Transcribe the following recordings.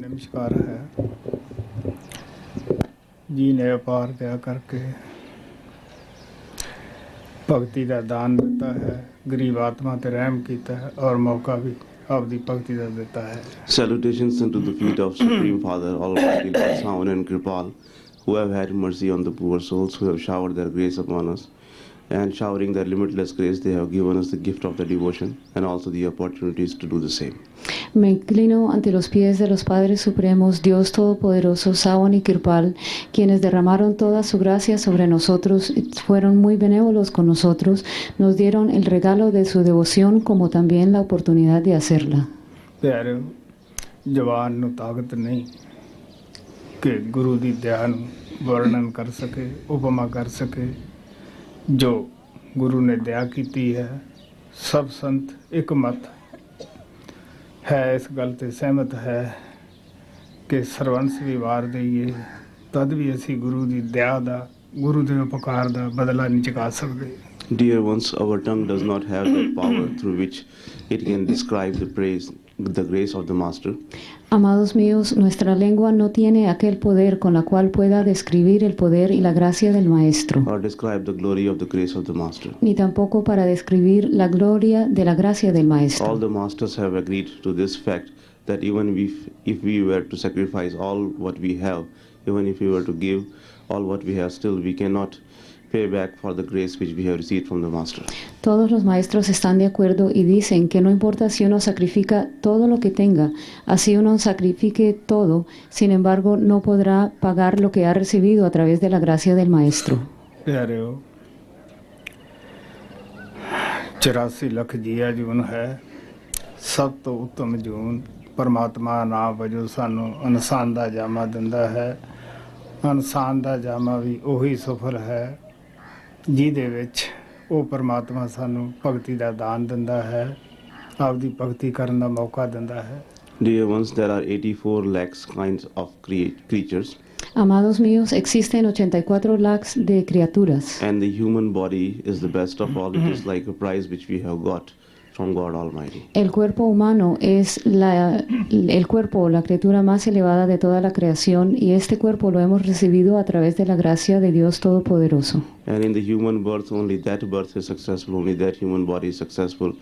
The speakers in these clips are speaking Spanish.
ਨਮਸਕਾਰ ਹੈ ਜੀ ਨੇ ਅਪਾਰ ਦਇਆ ਕਰਕੇ ਭਗਤੀ ਦਾ ਦਾਨ ਦਿੱਤਾ ਹੈ, ਗਰੀਬ ਆਤਮਾ ਤੇ ਰਹਿਮ ਕੀਤਾ ਹੈ ਔਰ ਮੌਕਾ ਵੀ ਆਪਦੀ ਭਗਤੀ ਦਾ ਦਿੱਤਾ ਹੈ। Salutations unto the feet of Supreme Father, Almighty Lord Savan and Kripal, who have had mercy on the poor souls, who have showered their grace upon us, and showering their limitless grace, they have given us the gift of the devotion and also the opportunities to do the same. Me inclino ante los pies de los Padres Supremos, Dios Todopoderoso, Savan y Kripal, quienes derramaron toda su gracia sobre nosotros, fueron muy benévolos con nosotros, nos dieron el regalo de su devoción como también la oportunidad de hacerla. ਪਿਆਰਿਓ, ਜਵਾਨ ਨੂੰ ਤਾਕਤ ਨਹੀਂ ਕਿ ਗੁਰੂ ਦੀ ਦਇਆ ਨੂੰ ਵਰਣਨ ਕਰ ਸਕੇ, ਉਪਮਾ ਕਰ ਸਕੇ। ਜੋ ਗੁਰੂ ਨੇ ਦਇਆ ਕੀਤੀ ਹੈ, ਸਭ ਸੰਤ ਇੱਕ ਮਤ ਹੈ, ਇਸ ਗੱਲ ਤੇ ਸਹਿਮਤ ਹੈ ਕਿ ਸਰਵੰਸ ਵੀ ਵਾਰ ਦੇਈਏ ਤਦ ਵੀ ਅਸੀਂ ਗੁਰੂ ਦੀ ਦਇਆ ਦਾ, ਗੁਰੂ ਦੇ ਉਪਕਾਰ ਦਾ ਬਦਲਾ ਨਹੀਂ ਚੁਕਾ ਸਕਦੇ। Dear ones, our tongue does not have that power through which it can describe the grace of the Master. Amados míos, nuestra lengua no tiene aquel poder con la cual pueda describir el poder y la gracia del Maestro, Or describe the glory of the grace of the Master. ni tampoco para describir la gloria de la gracia del Maestro. All the Masters have agreed to this fact that even if we were to sacrifice all what we have, even if we were to give all what we have, still we cannot pay back for the grace which we have received from the Master. Todos los maestros están de acuerdo y dicen que no importa si uno sacrifica todo lo que tenga, así uno sacrifique todo, sin embargo no podrá pagar lo que ha recibido a través de la gracia del Maestro. ਪਿਆਰਿਓ, 84 ਲੱਖ ਜੀਆ ਜੂਨ ਹੈ, ਸਭ ਤੋਂ ਉੱਤਮ ਜੂਨ ਪਰਮਾਤਮਾ ਨਾਮ ਵਜੋਂ ਸਾਨੂੰ ਇਨਸਾਨ ਦਾ ਜਾਮਾ ਦਿੰਦਾ ਹੈ। ਇਨਸਾਨ ਦਾ ਜਾਮਾ ਵੀ ਉਹੀ ਸਫਲ ਹੈ ਜਿਹਦੇ ਵਿੱਚ ਉਹ ਪਰਮਾਤਮਾ ਸਾਨੂੰ ਭਗਤੀ ਦਾ ਦਾਨ ਦਿੰਦਾ ਹੈ, ਆਪਦੀ ਭਗਤੀ ਕਰਨ ਦਾ ਮੌਕਾ ਦਿੰਦਾ ਹੈ। Dear ones, there are 84 lakhs kinds of creatures. Amados míos, existen 84 lakhs de criaturas. And the human body is the best of all. It is like a prize which we have got from God Almighty. El cuerpo humano es el cuerpo o la criatura más elevada de toda la creación y este cuerpo lo hemos recibido a través de la gracia de Dios Todopoderoso. And in the human birth, only that birth is successful, only that human body is successful,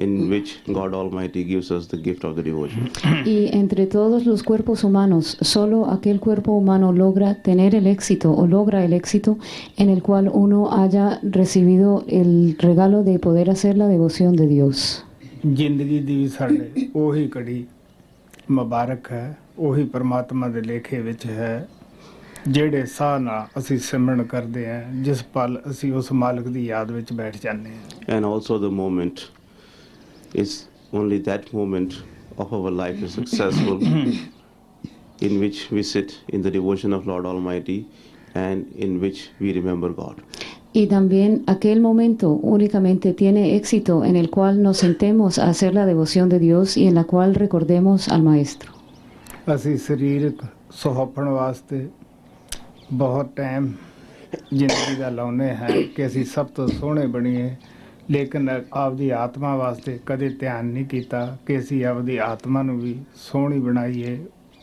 in which God Almighty gives us the gift of the devotion. Y entre todos los cuerpos humanos, solo aquel cuerpo humano logra tener el éxito o logra el éxito en el cual uno haya recibido el regalo de poder hacer la devoción de Dios. ਜ਼ਿੰਦਗੀ ਦੀ ਵੀ ਸਾਡੇ ਉਹੀ ਘੜੀ ਮੁਬਾਰਕ ਹੈ, ਉਹੀ ਪਰਮਾਤਮਾ ਦੇ ਲੇਖੇ ਵਿੱਚ ਹੈ। ਜਿਹੜੇ ਸਾਹ ਨਾਲ ਅਸੀਂ ਸਿਮਰਨ ਕਰਦੇ ਹਾਂ, ਜਿਸ ਪਲ ਅਸੀਂ ਉਸ ਮਾਲਕ ਦੀ ਯਾਦ ਵਿੱਚ ਬੈਠ ਜਾਂਦੇ ਹਾਂ। And also the moment is only that moment of our life is successful in which we sit in the devotion of Lord Almighty and in which we remember God. Y también aquel momento únicamente tiene éxito en el cual nos sentemos a hacer la devoción de Dios y en la cual recordemos al Maestro. ਅਸੀਂ ਸਰੀਰਕ ਸੁਹੱਪਣ ਵਾਸਤੇ ਬਹੁਤ ਟਾਈਮ ਜ਼ਿੰਦਗੀ ਦਾ ਲਾਉਂਦੇ ਹਾਂ ਕਿ ਅਸੀਂ ਸਭ ਤੋਂ ਸੋਹਣੇ ਬਣੀਏ, ਲੇਕਿਨ ਆਪਦੀ ਆਤਮਾ ਵਾਸਤੇ ਕਦੇ ਧਿਆਨ ਨਹੀਂ ਕੀਤਾ ਕਿ ਅਸੀਂ ਆਪਦੀ ਆਤਮਾ ਨੂੰ ਵੀ ਸੋਹਣੀ ਬਣਾਈਏ,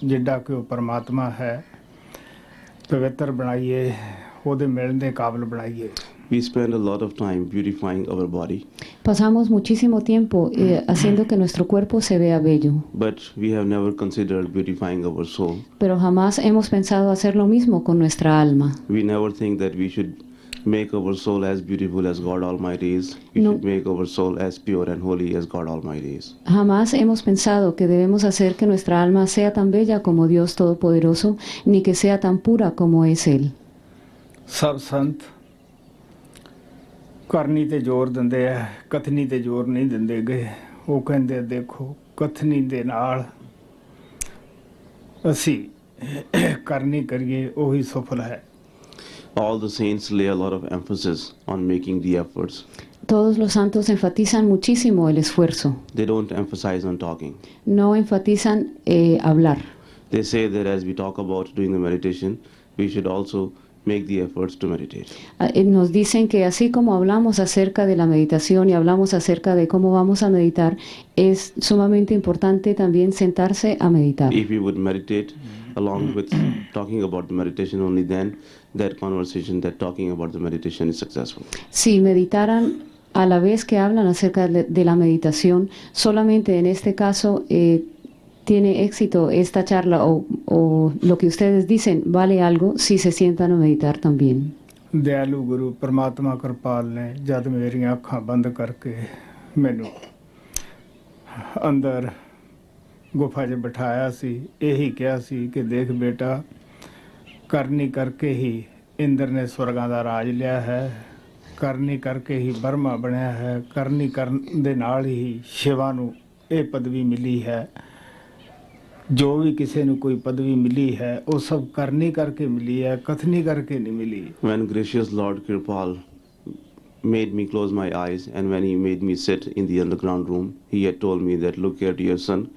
ਜਿੱਡਾ ਕਿ ਉਹ ਪਰਮਾਤਮਾ ਹੈ, ਪਵਿੱਤਰ ਬਣਾਈਏ, ਉਹਦੇ ਮਿਲਣ ਦੇ ਕਾਬਲ ਬਣਾਈਏ। We spend a lot of time beautifying our body, Pasamos muchísimo tiempo haciendo que nuestro cuerpo se vea bello, but we have never considered beautifying our soul. pero jamás hemos pensado hacer lo mismo con nuestra alma. We never think that we should make our soul as beautiful as God Almighty is. We No. should make our soul as pure and holy as God Almighty is. Jamás hemos pensado que debemos hacer que nuestra alma sea tan bella como Dios Todopoderoso, ni que sea tan pura como es Él. ਸਭ ਸੰਤ ਕਰਨੀ ਤੇ ਜ਼ੋਰ ਦਿੰਦੇ ਆ, ਕਥਨੀ ਤੇ ਜ਼ੋਰ ਨਹੀਂ ਦਿੰਦੇ ਗਏ। ਉਹ ਕਹਿੰਦੇ ਦੇਖੋ ਕਥਨੀ ਦੇ ਨਾਲ ਅਸੀਂ ਕਰਨੀ ਕਰੀਏ ਉਹੀ ਸਫਲ ਹੈ। All the saints lay a lot of emphasis on making the efforts. Todos los santos enfatizan muchísimo el esfuerzo, They don't emphasize on talking. no enfatizan hablar. They say that as we talk about doing the meditation, we should also make the efforts to meditate. Nos dicen que así como hablamos acerca de la meditación y hablamos acerca de cómo vamos a meditar, es sumamente importante también sentarse a meditar. If we would meditate along with talking about the meditation, only then that conversation, that talking about the meditation is successful. Si meditaran a la vez que hablan acerca de la meditación, solamente en este caso tiene éxito esta charla o lo que ustedes dicen vale algo si se sientan a meditar también. ਦਿਆਲੂ ਗੁਰੂ ਪਰਮਾਤਮਾ ਕਿਰਪਾਲ ਨੇ ਜਦ ਮੇਰੀਆਂ ਅੱਖਾਂ ਬੰਦ ਕਰਕੇ ਮੈਨੂੰ ਅੰਦਰ ਗੁਫਾ 'ਚ ਬਿਠਾਇਆ ਸੀ, ਇਹੀ ਕਿਹਾ ਸੀ ਕਿ ਦੇਖ ਬੇਟਾ, ਕਰਨੀ ਕਰਕੇ ਹੀ ਇੰਦਰ ਨੇ ਸਵਰਗਾਂ ਦਾ ਰਾਜ ਲਿਆ ਹੈ, ਕਰਨੀ ਕਰਕੇ ਹੀ ਬਰਮਾ ਬਣਿਆ ਹੈ, ਕਰਨੀ ਕਰਨ ਦੇ ਨਾਲ ਹੀ ਸ਼ਿਵਾ ਨੂੰ ਇਹ ਪਦਵੀ ਮਿਲੀ ਹੈ। ਜੋ ਵੀ ਕਿਸੇ ਨੂੰ ਕੋਈ ਪਦਵੀ ਮਿਲੀ ਹੈ ਉਹ ਸਭ ਕਰਨੀ ਕਰਕੇ ਮਿਲੀ ਹੈ, ਕਥਨੀ ਕਰਕੇ ਨਹੀਂ ਮਿਲੀ। When gracious Lord Kirpal made me close my eyes and when he made me sit in the underground room, he had told me that look here, dear son,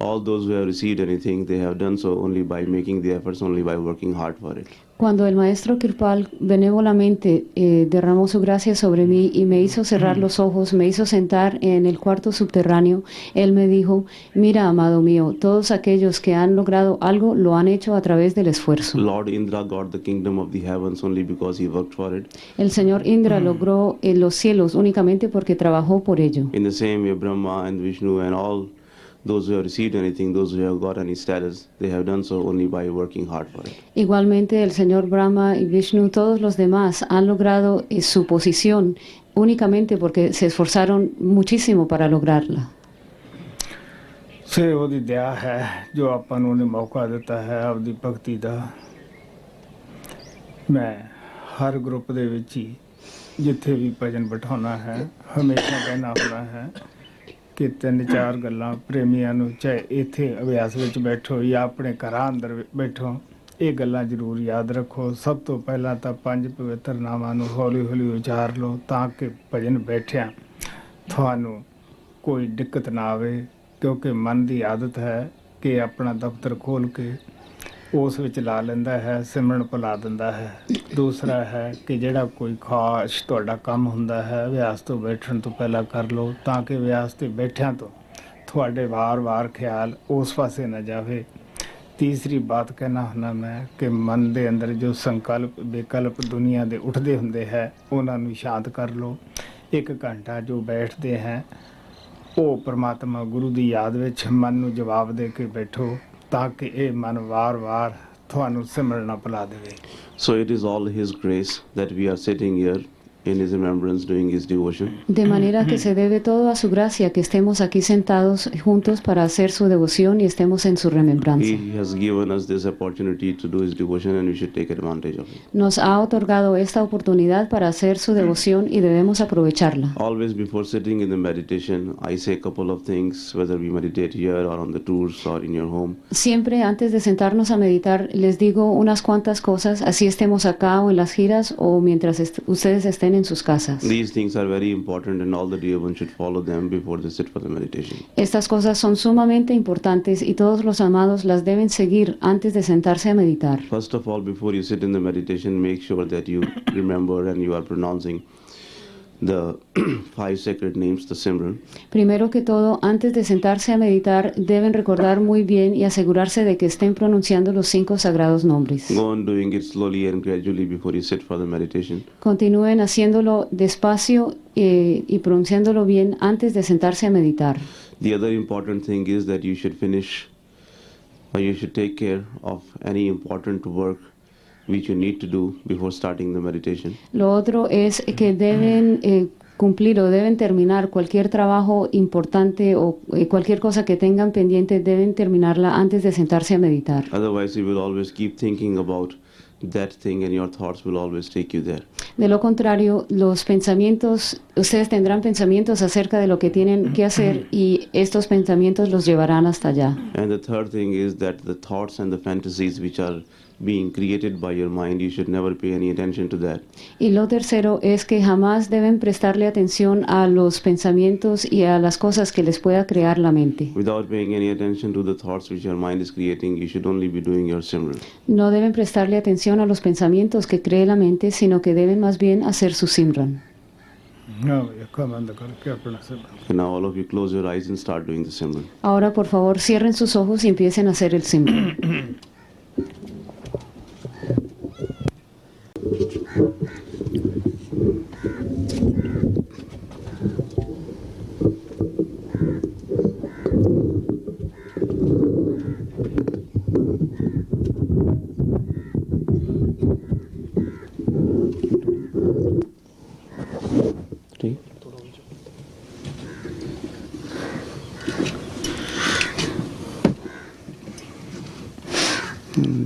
all those who have received anything, they have done so only by making the efforts, only by working hard for it. Cuando el maestro Kirpal benévolamente derramó su gracia sobre mí y me hizo cerrar los ojos, me hizo sentar en el cuarto subterráneo, él me dijo, mira, amado mío, todos aquellos que han logrado algo lo han hecho a través del esfuerzo. Lord Indra got the kingdom of the heavens only because he worked for it. El señor Indra logró los cielos únicamente porque trabajó por ello. In the same way, Brahma and Vishnu and all those who have received anything, those who have got any status, they have done so only by working hard for it. Igualmente el señor Brahma y Vishnu, todos los demás han logrado su posición únicamente porque se esforzaron muchísimo para lograrla. ਸੇ ਉਹਦੀ ਦਇਆ ਹੈ ਜੋ ਆਪਾਂ ਨੂੰ ਉਹਨੇ ਮੌਕਾ ਦਿੱਤਾ ਹੈ ਆਪਦੀ ਭਗਤੀ ਦਾ। ਮੈਂ ਹਰ ਗਰੁੱਪ ਦੇ ਵਿੱਚ ਹੀ ਜਿੱਥੇ ਵੀ ਭਜਨ ਬਿਠਾਉਣਾ ਹੈ ਹਮੇਸ਼ਾ ਕਹਿਣਾ ਹੁੰਦਾ ਹੈ ਕਿ 3-4 ਗੱਲਾਂ ਪ੍ਰੇਮੀਆਂ ਨੂੰ, ਚਾਹੇ ਇੱਥੇ ਅਭਿਆਸ ਵਿੱਚ ਬੈਠੋ ਜਾਂ ਆਪਣੇ ਘਰਾਂ ਅੰਦਰ ਬੈਠੋ, ਇਹ ਗੱਲਾਂ ਜ਼ਰੂਰ ਯਾਦ ਰੱਖੋ। ਸਭ ਤੋਂ ਪਹਿਲਾਂ ਤਾਂ 5 ਪਵਿੱਤਰ ਨਾਮਾਂ ਨੂੰ ਹੌਲੀ ਹੌਲੀ ਉਚਾਰ ਲਓ ਤਾਂ ਕਿ ਭਜਨ ਬੈਠਿਆਂ ਤੁਹਾਨੂੰ ਕੋਈ ਦਿੱਕਤ ਨਾ ਆਵੇ, ਕਿਉਂਕਿ ਮਨ ਦੀ ਆਦਤ ਹੈ ਕਿ ਆਪਣਾ ਦਫ਼ਤਰ ਖੋਲ੍ਹ ਕੇ ਉਸ ਵਿੱਚ ਲਾ ਲੈਂਦਾ ਹੈ, ਸਿਮਰਨ ਭੁਲਾ ਦਿੰਦਾ ਹੈ। ਦੂਸਰਾ ਹੈ ਕਿ ਜਿਹੜਾ ਕੋਈ ਖਾਸ ਤੁਹਾਡਾ ਕੰਮ ਹੁੰਦਾ ਹੈ ਅਭਿਆਸ ਤੋਂ ਬੈਠਣ ਤੋਂ ਪਹਿਲਾਂ ਕਰ ਲਓ ਤਾਂ ਕਿ ਅਭਿਆਸ ਤੇ ਬੈਠਿਆਂ ਤੋਂ ਤੁਹਾਡੇ ਵਾਰ-ਵਾਰ ਖਿਆਲ ਉਸ ਪਾਸੇ ਨਾ ਜਾਵੇ। ਤੀਸਰੀ ਬਾਤ ਕਹਿਣਾ ਹੁੰਦਾ ਮੈਂ ਕਿ ਮਨ ਦੇ ਅੰਦਰ ਜੋ ਸੰਕਲਪ ਵਿਕਲਪ ਦੁਨੀਆ ਦੇ ਉੱਠਦੇ ਹੁੰਦੇ ਹੈ ਉਹਨਾਂ ਨੂੰ ਸ਼ਾਂਤ ਕਰ ਲਓ। 1 ਘੰਟਾ ਜੋ ਬੈਠਦੇ ਹੈ ਉਹ ਪਰਮਾਤਮਾ ਗੁਰੂ ਦੀ ਯਾਦ ਵਿੱਚ ਮਨ ਨੂੰ ਜਵਾਬ ਦੇ ਕੇ ਬੈਠੋ ਤਾਂ ਕਿ ਇਹ ਮਨ ਵਾਰ-ਵਾਰ ਤੁਹਾਨੂੰ ਸਿਮਰਨਾ ਭੁਲਾ ਦੇਵੇ। So it is all his grace that we are sitting here in his remembrance doing his devotion. De manera que se debe todo a su gracia que estemos aquí sentados juntos para hacer su devoción y estemos en su remembranza. He has given us this opportunity to do his devotion and we should take advantage of it. Nos ha otorgado esta oportunidad para hacer su devoción y debemos aprovecharla. Always before sitting in the meditation, I say a couple of things, whether we meditate here or on the tours or in your home. Siempre antes de sentarnos a meditar les digo unas cuantas cosas, así estemos acá o en las giras o mientras ustedes estén en sus casas. These things are very important and all the dear ones should follow them before they sit for the meditation. Estas cosas son sumamente importantes y todos los amados las deben seguir antes de sentarse a meditar. First of all, before you sit in the meditation, make sure that you remember and you are pronouncing the five sacred names, the Simran. Primero que todo, antes de sentarse a meditar, deben recordar muy bien y asegurarse de que estén pronunciando los 5 sagrados nombres. Go on doing it slowly and gradually before you sit for the meditation. Continúen haciéndolo despacio y pronunciándolo bien antes de sentarse a meditar. The other important thing is that you should finish or you should take care of any important work which you need to do before starting the meditation. Lo otro es que deben cumplir o deben terminar cualquier trabajo importante o cualquier cosa que tengan pendiente, deben terminarla antes de sentarse a meditar. Otherwise, you will always keep thinking about that thing and your thoughts will always take you there. De lo contrario, ustedes tendrán pensamientos acerca de lo que tienen que hacer y estos pensamientos los llevarán hasta allá. And the third thing is that the thoughts and the fantasies which are being created by your mind, you should never pay any attention to that. Y lo tercero es que jamás deben prestarle atención a los pensamientos y a las cosas que les pueda crear la mente. Without paying any attention to the thoughts which your mind is creating, you should only be doing your Simran. No deben prestarle atención a los pensamientos que cree la mente, sino que deben más bien hacer su Simran. No, ਅੱਖਾਂ ਬੰਦ ਕਰਕੇ ਆਪਣਾ ਸਿਮਰਨ And now all of you close your eyes and start doing the Simran. Ahora, por favor, cierren sus ojos y empiecen a hacer el Simran. ठीक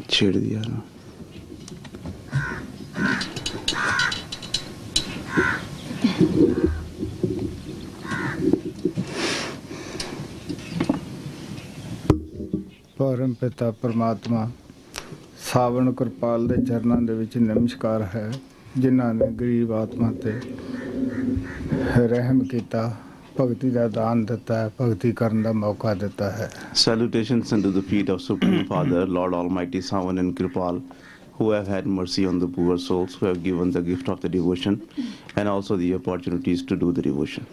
छेड़ दिया ना ਪਰਮ ਪਿਤਾ ਪਰਮਾਤਮਾ ਸਾਵਣ ਕਿਰਪਾਲ ਦੇ ਚਰਨਾਂ ਦੇ ਵਿੱਚ ਨਮਸਕਾਰ ਹੈ ਜਿਨ੍ਹਾਂ ਨੇ ਗਰੀਬ ਆਤਮਾ ਤੇ ਰਹਿਮ ਕੀਤਾ ਭਗਤੀ ਦਾ ਦਾਨ ਦਿੱਤਾ ਹੈ ਭਗਤੀ ਕਰਨ ਦਾ ਮੌਕਾ ਦਿੱਤਾ ਹੈ Salutations unto the feet of Supreme Father, Lord Almighty Savan and Kripal, who have had mercy on the poor souls, who have given the gift of the devotion and also the opportunities to do the devotion.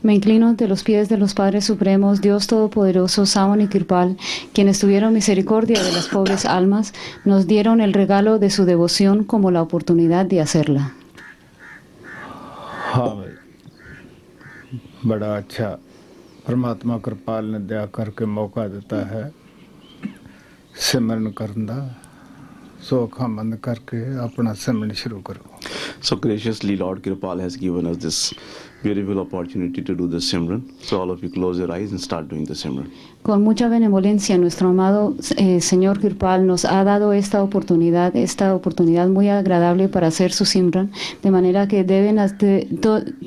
Me inclino ante los pies de los Padres Supremos, Dios Todopoderoso, Savan y Kirpal, quienes tuvieron misericordia de las pobres almas, nos dieron el regalo de su devoción como la oportunidad de hacerla. ਹਾਂ ਭਾਈ ਬੜਾ ਅੱਛਾ ਪਰਮਾਤਮਾ ਕਿਰਪਾਲ ਨੇ ਦਇਆ ਕਰਕੇ ਮੌਕਾ ਦਿੱਤਾ ਹੈ ਸਿਮਰਨ ਕਰਨ ਦਾ ਸੋ ਅੱਖਾਂ ਬੰਦ ਕਰਕੇ ਆਪਣਾ ਸਿਮਰਨ ਸ਼ੁਰੂ ਕਰੋ So graciously, Lord Kripal has given us this beautiful opportunity to do the Simran. So all of you close your eyes and start doing the Simran. Con mucha benevolencia, nuestro amado Señor Kirpal nos ha dado esta oportunidad muy agradable para hacer su Simran, de manera que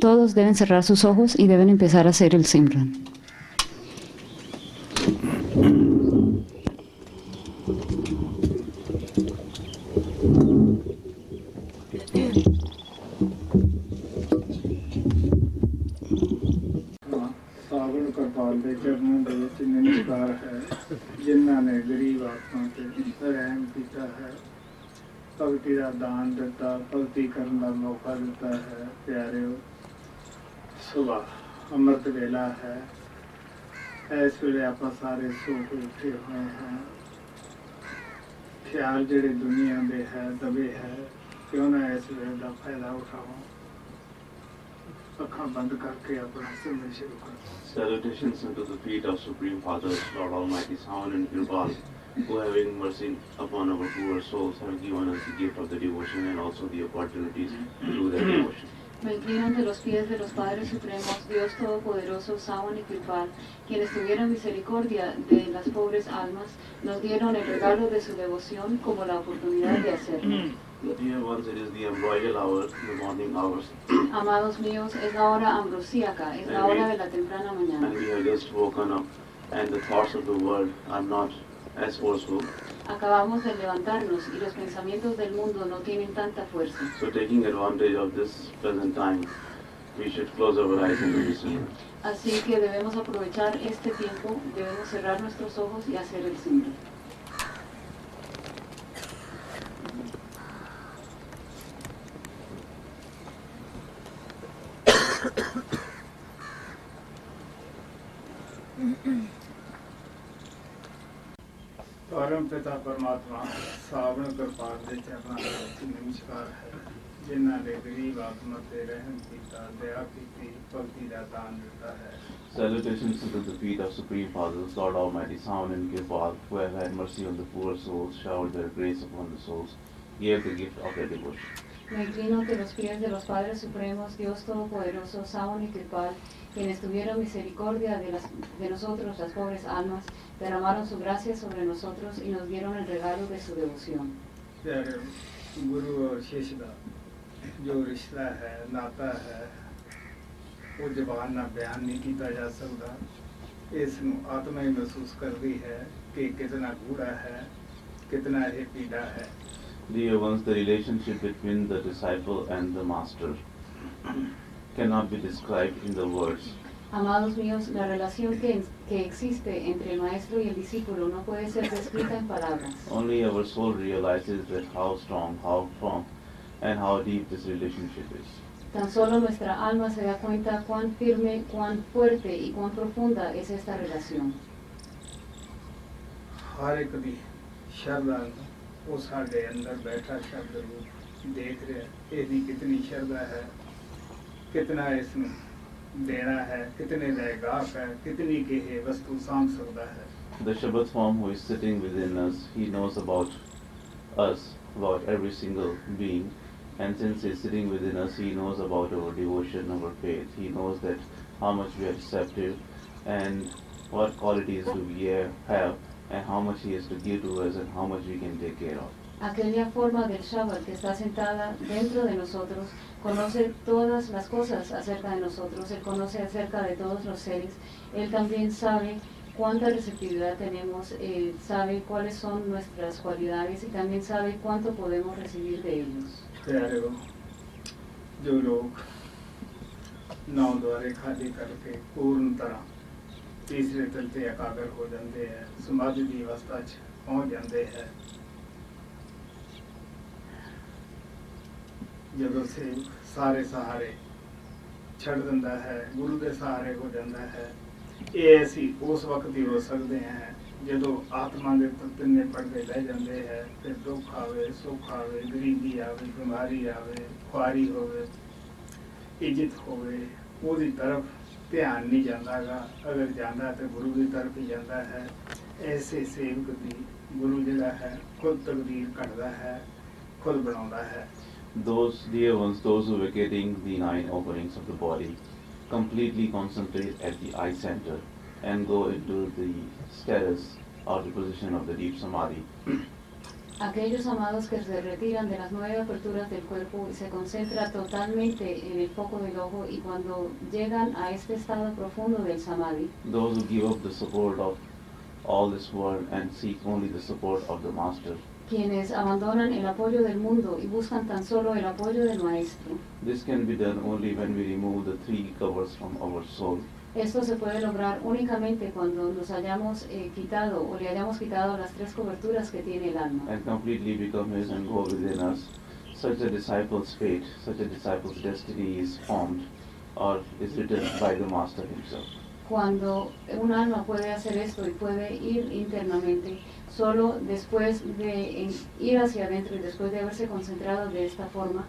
todos deben cerrar sus ojos y deben empezar a hacer el Simran. ਸਾਵਣ ਕਿਰਪਾਲ ਦੇ ਚਰਨਾਂ ਦੇ ਵਿੱਚ ਨਮਸਕਾਰ ਹੈ ਜਿਨ੍ਹਾਂ ਨੇ ਗਰੀਬ ਆਤਮਾ ਤੇ ਰਹਿਮ ਕੀਤਾ ਹੈ ਭਗਤੀ ਦਾ ਦਾਨ ਦਿੱਤਾ ਭਗਤੀ ਕਰਨ ਦਾ ਮੌਕਾ ਦਿੱਤਾ ਹੈ ਪਿਆਰਿਓ ਸੁਬਾਹ ਅੰਮ੍ਰਿਤ ਵੇਲਾ ਹੈ ਇਸ ਵੇਲੇ ਆਪਾਂ ਸਾਰੇ ਸੋ ਕੇ ਉੱਠੇ ਹੋਏ ਹਾਂ ਖਿਆਲ ਜਿਹੜੇ ਦੁਨੀਆ ਦੇ ਹੈ ਦਬੇ ਹੈ ਕਿਉਂ ਨਾ ਇਸ ਵੇਲੇ ਦਾ ਫਾਇਦਾ ਉਠਾਓ ਅੱਖਾਂ ਬੰਦ ਕਰਕੇ ਆਪਣਾ ਸਿਮਰਨ ਸ਼ੁਰੂ ਕਰੋ Salutations unto the feet of Supreme Father, Lord Almighty Savan and Kripal, who having mercy upon our poor souls have given us the gift of the devotion and also the opportunities to do that devotion. Me inclino ante los pies de los Padres Supremos, Dios Todopoderoso, Savan y Kirpal, quienes tuvieron misericordia de las pobres almas, nos dieron el regalo de su devoción como la oportunidad de hacerlo. Dear ones, it is the ambrosial hour, the morning hours, Amados míos, es la hora ambrosíaca, es la hora de la temprana mañana. and we have just woken up, and the thoughts of the world are not as forceful. Acabamos de levantarnos y los pensamientos del mundo no tienen tanta fuerza. So taking advantage of this present time, we should close our eyes and do the Simran. Así que debemos aprovechar este tiempo, debemos cerrar nuestros ojos y hacer el Simran. परम पिता परमात्मा सावण कृपाल दे चरना विच नमस्कार है जिन्हां ने गरीब आत्मा ते रहम कीता दया कीती भक्ति दा दान दिता है. Salutations to the feet of Supreme Fathers, Lord Almighty, Sound and Kirpal, who have had mercy on the poor souls, showered their grace upon the souls, gave the gift of their devotion. Me inclino ante los pies de los Padres Supremos, Dios Todopoderoso, Sábano y Kirpal, quienes tuvieron misericordia de nosotros, las pobres almas, derramaron su gracia sobre nosotros y nos dieron el regalo de su devoción. प्यारे गुरु और शिष्य का जो रिश्ता है नाता है वो जबान ना बयान नहीं किया जा सकता. इसनूं आत्मा ही महसूस करती है कि कितना गूढ़ा है कितना ये पीड़ा है. Dear ones, the relationship between the disciple and the master cannot be described in the words. Amados míos, la relación que existe entre el maestro y el discípulo no puede ser descrita en palabras. Only our soul realizes that how strong, how firm, and how deep this relationship is. Tan solo nuestra alma se da cuenta cuán firme, cuán fuerte y cuán profunda es esta relación. हर एक दी शरदा वो साढ़े अंदर बैठा शब्द रूप देख रहे ਇਹਦੀ कितनी शरदा है कितना इसमें देना है कितने गाफ है कितनी के है वस्तु सांभ सकता है. The Shabbat form who is sitting within us, he knows about us, about every single being, and since he is sitting within us, he knows about our devotion, our faith. He knows that how much we are receptive and what qualities do we have and how much he has to give to us and how much we can take care of. Aquella forma del Shabbat que está sentada dentro de nosotros conoce todas las cosas acerca de nosotros, Él conoce acerca de todos los seres, Él también sabe cuánta receptividad tenemos, sabe cuáles son nuestras cualidades y también sabe cuánto podemos recibir de ellos. प्यारे हो जो लोग नौ द्वारे खाली करके पूर्ण तरह तीसरे तल ते एकाग्र हो जाते हैं समाधि की अवस्था च पहुंच जाते हैं ਜਦੋਂ ਸੇ ਸਾਰੇ ਸਹਾਰੇ ਛੱਡ ਦਿੰਦਾ ਹੈ ਗੁਰੂ ਦੇ ਸਹਾਰੇ ਹੋ ਜਾਂਦਾ ਹੈ. ਇਹ ਅਸੀਂ ਉਸ ਵਕਤ ਹੀ ਹੋ ਸਕਦੇ ਹਾਂ ਜਦੋਂ ਆਤਮਾ ਦੇ ਤਤਨੇ ਪੜਦੇ ਲੈ ਜਾਂਦੇ ਹੈ ਤੇ ਦੁੱਖ ਆਵੇ ਸੁੱਖ ਆਵੇ ਗਰੀਬੀ ਆਵੇ ਬਿਮਾਰੀ ਆਵੇ ਖੁਆਰੀ ਹੋਵੇ ਇੱਜ਼ਤ ਹੋਵੇ ਉਹਦੀ ਤਰਫ ਧਿਆਨ ਨਹੀਂ ਜਾਂਦਾਗਾ. ਅਗਰ ਜਾਂਦਾ ਤੇ ਗੁਰੂ ਦੀ ਤਰਫ ਹੀ ਜਾਂਦਾ ਹੈ. ਐਸੇ ਸੇਵਕ ਦੀ ਗੁਰੂ ਜਿਹੜਾ ਹੈ ਖੁਦ ਤਕਦੀਰ ਘੜਦਾ ਹੈ ਖੁਦ ਬਣਾਉਂਦਾ ਹੈ. Those dear ones, those who are getting the 9 openings of the body, completely concentrate at the eye center and go into the status or the position of the deep samadhi. Aquellos amados que se retiran de las 9 aperturas del cuerpo y se concentran totalmente en el foco del ojo y cuando llegan a este estado profundo del samadhi, Those who give up the support of all this world and seek only the support of the master. quienes abandonan el apoyo del mundo y buscan tan solo el apoyo del maestro. This can be done only when we remove the 3 covers from our soul. Esto se puede lograr únicamente cuando nos hayamos quitado o le hayamos quitado las 3 coberturas que tiene el alma. And completely become his and go within us. Such a disciple's fate, such a disciple's destiny is formed or is written by the master himself. Cuando un alma puede hacer esto y puede ir internamente, solo después de ir hacia adentro y después de haberse concentrado de esta forma,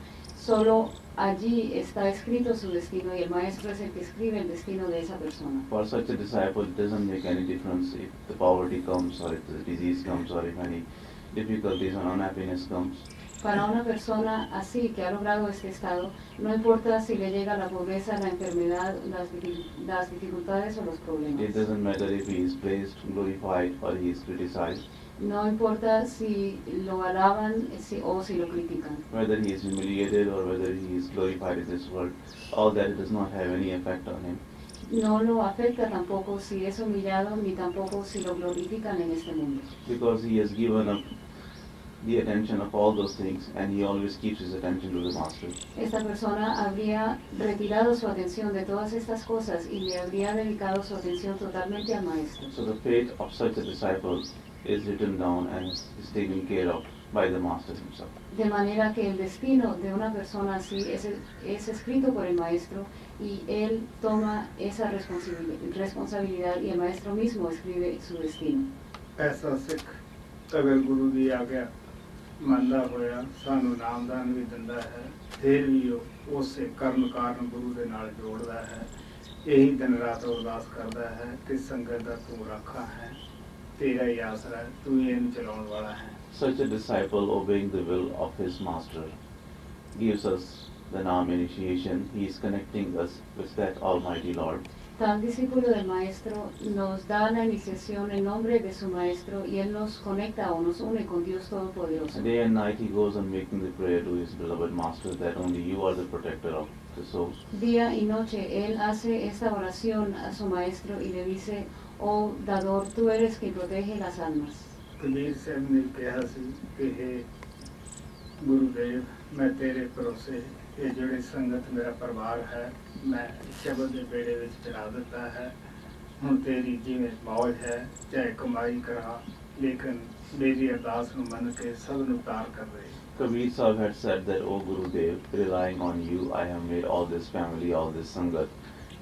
solo allí está escrito su destino y el maestro es el que escribe el destino de esa persona. For such a disciple, it doesn't make any difference if the poverty comes or if the disease comes or if any difficulties or unhappiness comes. Para una persona así que ha logrado este estado, no importa si le llega la pobreza, la enfermedad, las dificultades o los It problemas. doesn't matter if he is praised, glorified or he is criticized, No importa si lo alaban o si lo critican. whether he is humiliated or whether he is glorified in this world, all that does not have any effect on him. No lo afecta tampoco si es humillado ni tampoco si lo glorifican en este mundo. Because he has given up the attention of all those things and he always keeps his attention to the master. Esta persona habría retirado su atención de todas estas cosas y le habría dedicado su atención totalmente al maestro. So the fate of such a disciple is written down and is taken care of by the master himself. De manera que el destino de una persona así es escrito por el maestro y él toma esa responsabilidad y el maestro mismo escribe su destino. ऐसा सिख ਅਗਰ ਗੁਰੂ ਦੀ ਆਗਿਆ ਮੰਨਦਾ ਹੋਇਆ ਸਾਨੂੰ ਨਾਮਦਾਨ ਵੀ ਦਿੰਦਾ ਹੈ, ਫਿਰ ਵੀ ਉਹ ਉਸੇ ਕਰਮ ਕਾਰਨ ਗੁਰੂ ਦੇ ਨਾਲ ਜੋੜਦਾ ਹੈ। ਇਹੀ ਦਿਨ ਰਾਤ ਅਰਦਾਸ ਕਰਦਾ ਹੈ ਕਿ ਸੰਗਤ ਦਾ ਤੂੰ ਰਾਖਾ ਹੈ, ਤੇਰਾ ਹੀ ਆਸਰਾ ਹੈ, ਤੂੰ ਹੀ ਇਹਨੂੰ ਚਲਾਉਣ ਵਾਲਾ ਹੈ। Such a disciple obeying the will of his master gives us the Naam initiation. He is connecting us with that Almighty Lord. Tal discípulo del Maestro nos da la iniciación en nombre de su Maestro y Él nos conecta o nos une con Dios Todopoderoso. Day and night he goes on making the prayer to his beloved master that only you are the protector of the souls. Día y noche Él hace esta oración a su Maestro y le dice, oh Dador, tú eres quien protege las almas. Kabir ਸਾਹਿਬ ਨੇ ਕਿਹਾ ਸੀ ਕਿ ਹੇ ਗੁਰੂਦੇਵ, ਮੈਂ ਤੇਰੇ ਭਰੋਸੇ ਇਹ ਜਿਹੜੀ ਸੰਗਤ ਮੇਰਾ ਪਰਿਵਾਰ ਹੈ, ਮੈਂ ਸ਼ਬਦ ਦੇ ਬੇੜੇ ਵਿੱਚ ਚੜਾ ਦਿੱਤਾ ਹੈ। ਹੁਣ ਤੇਰੀ ਜਿਵੇਂ ਮੌਜ ਹੈ, ਚਾਹੇ ਕਮਾਈ ਕਰਾ, ਲੇਕਿਨ ਮੇਰੀ ਅਰਦਾਸ ਨੂੰ ਮੰਨ ਕੇ ਸਭ ਨੂੰ ਤਾਰ ਕਰ ਦੇ। Kabir Sahib had said that, O Gurudev, relying on you, I have made all this family, all this Sangat,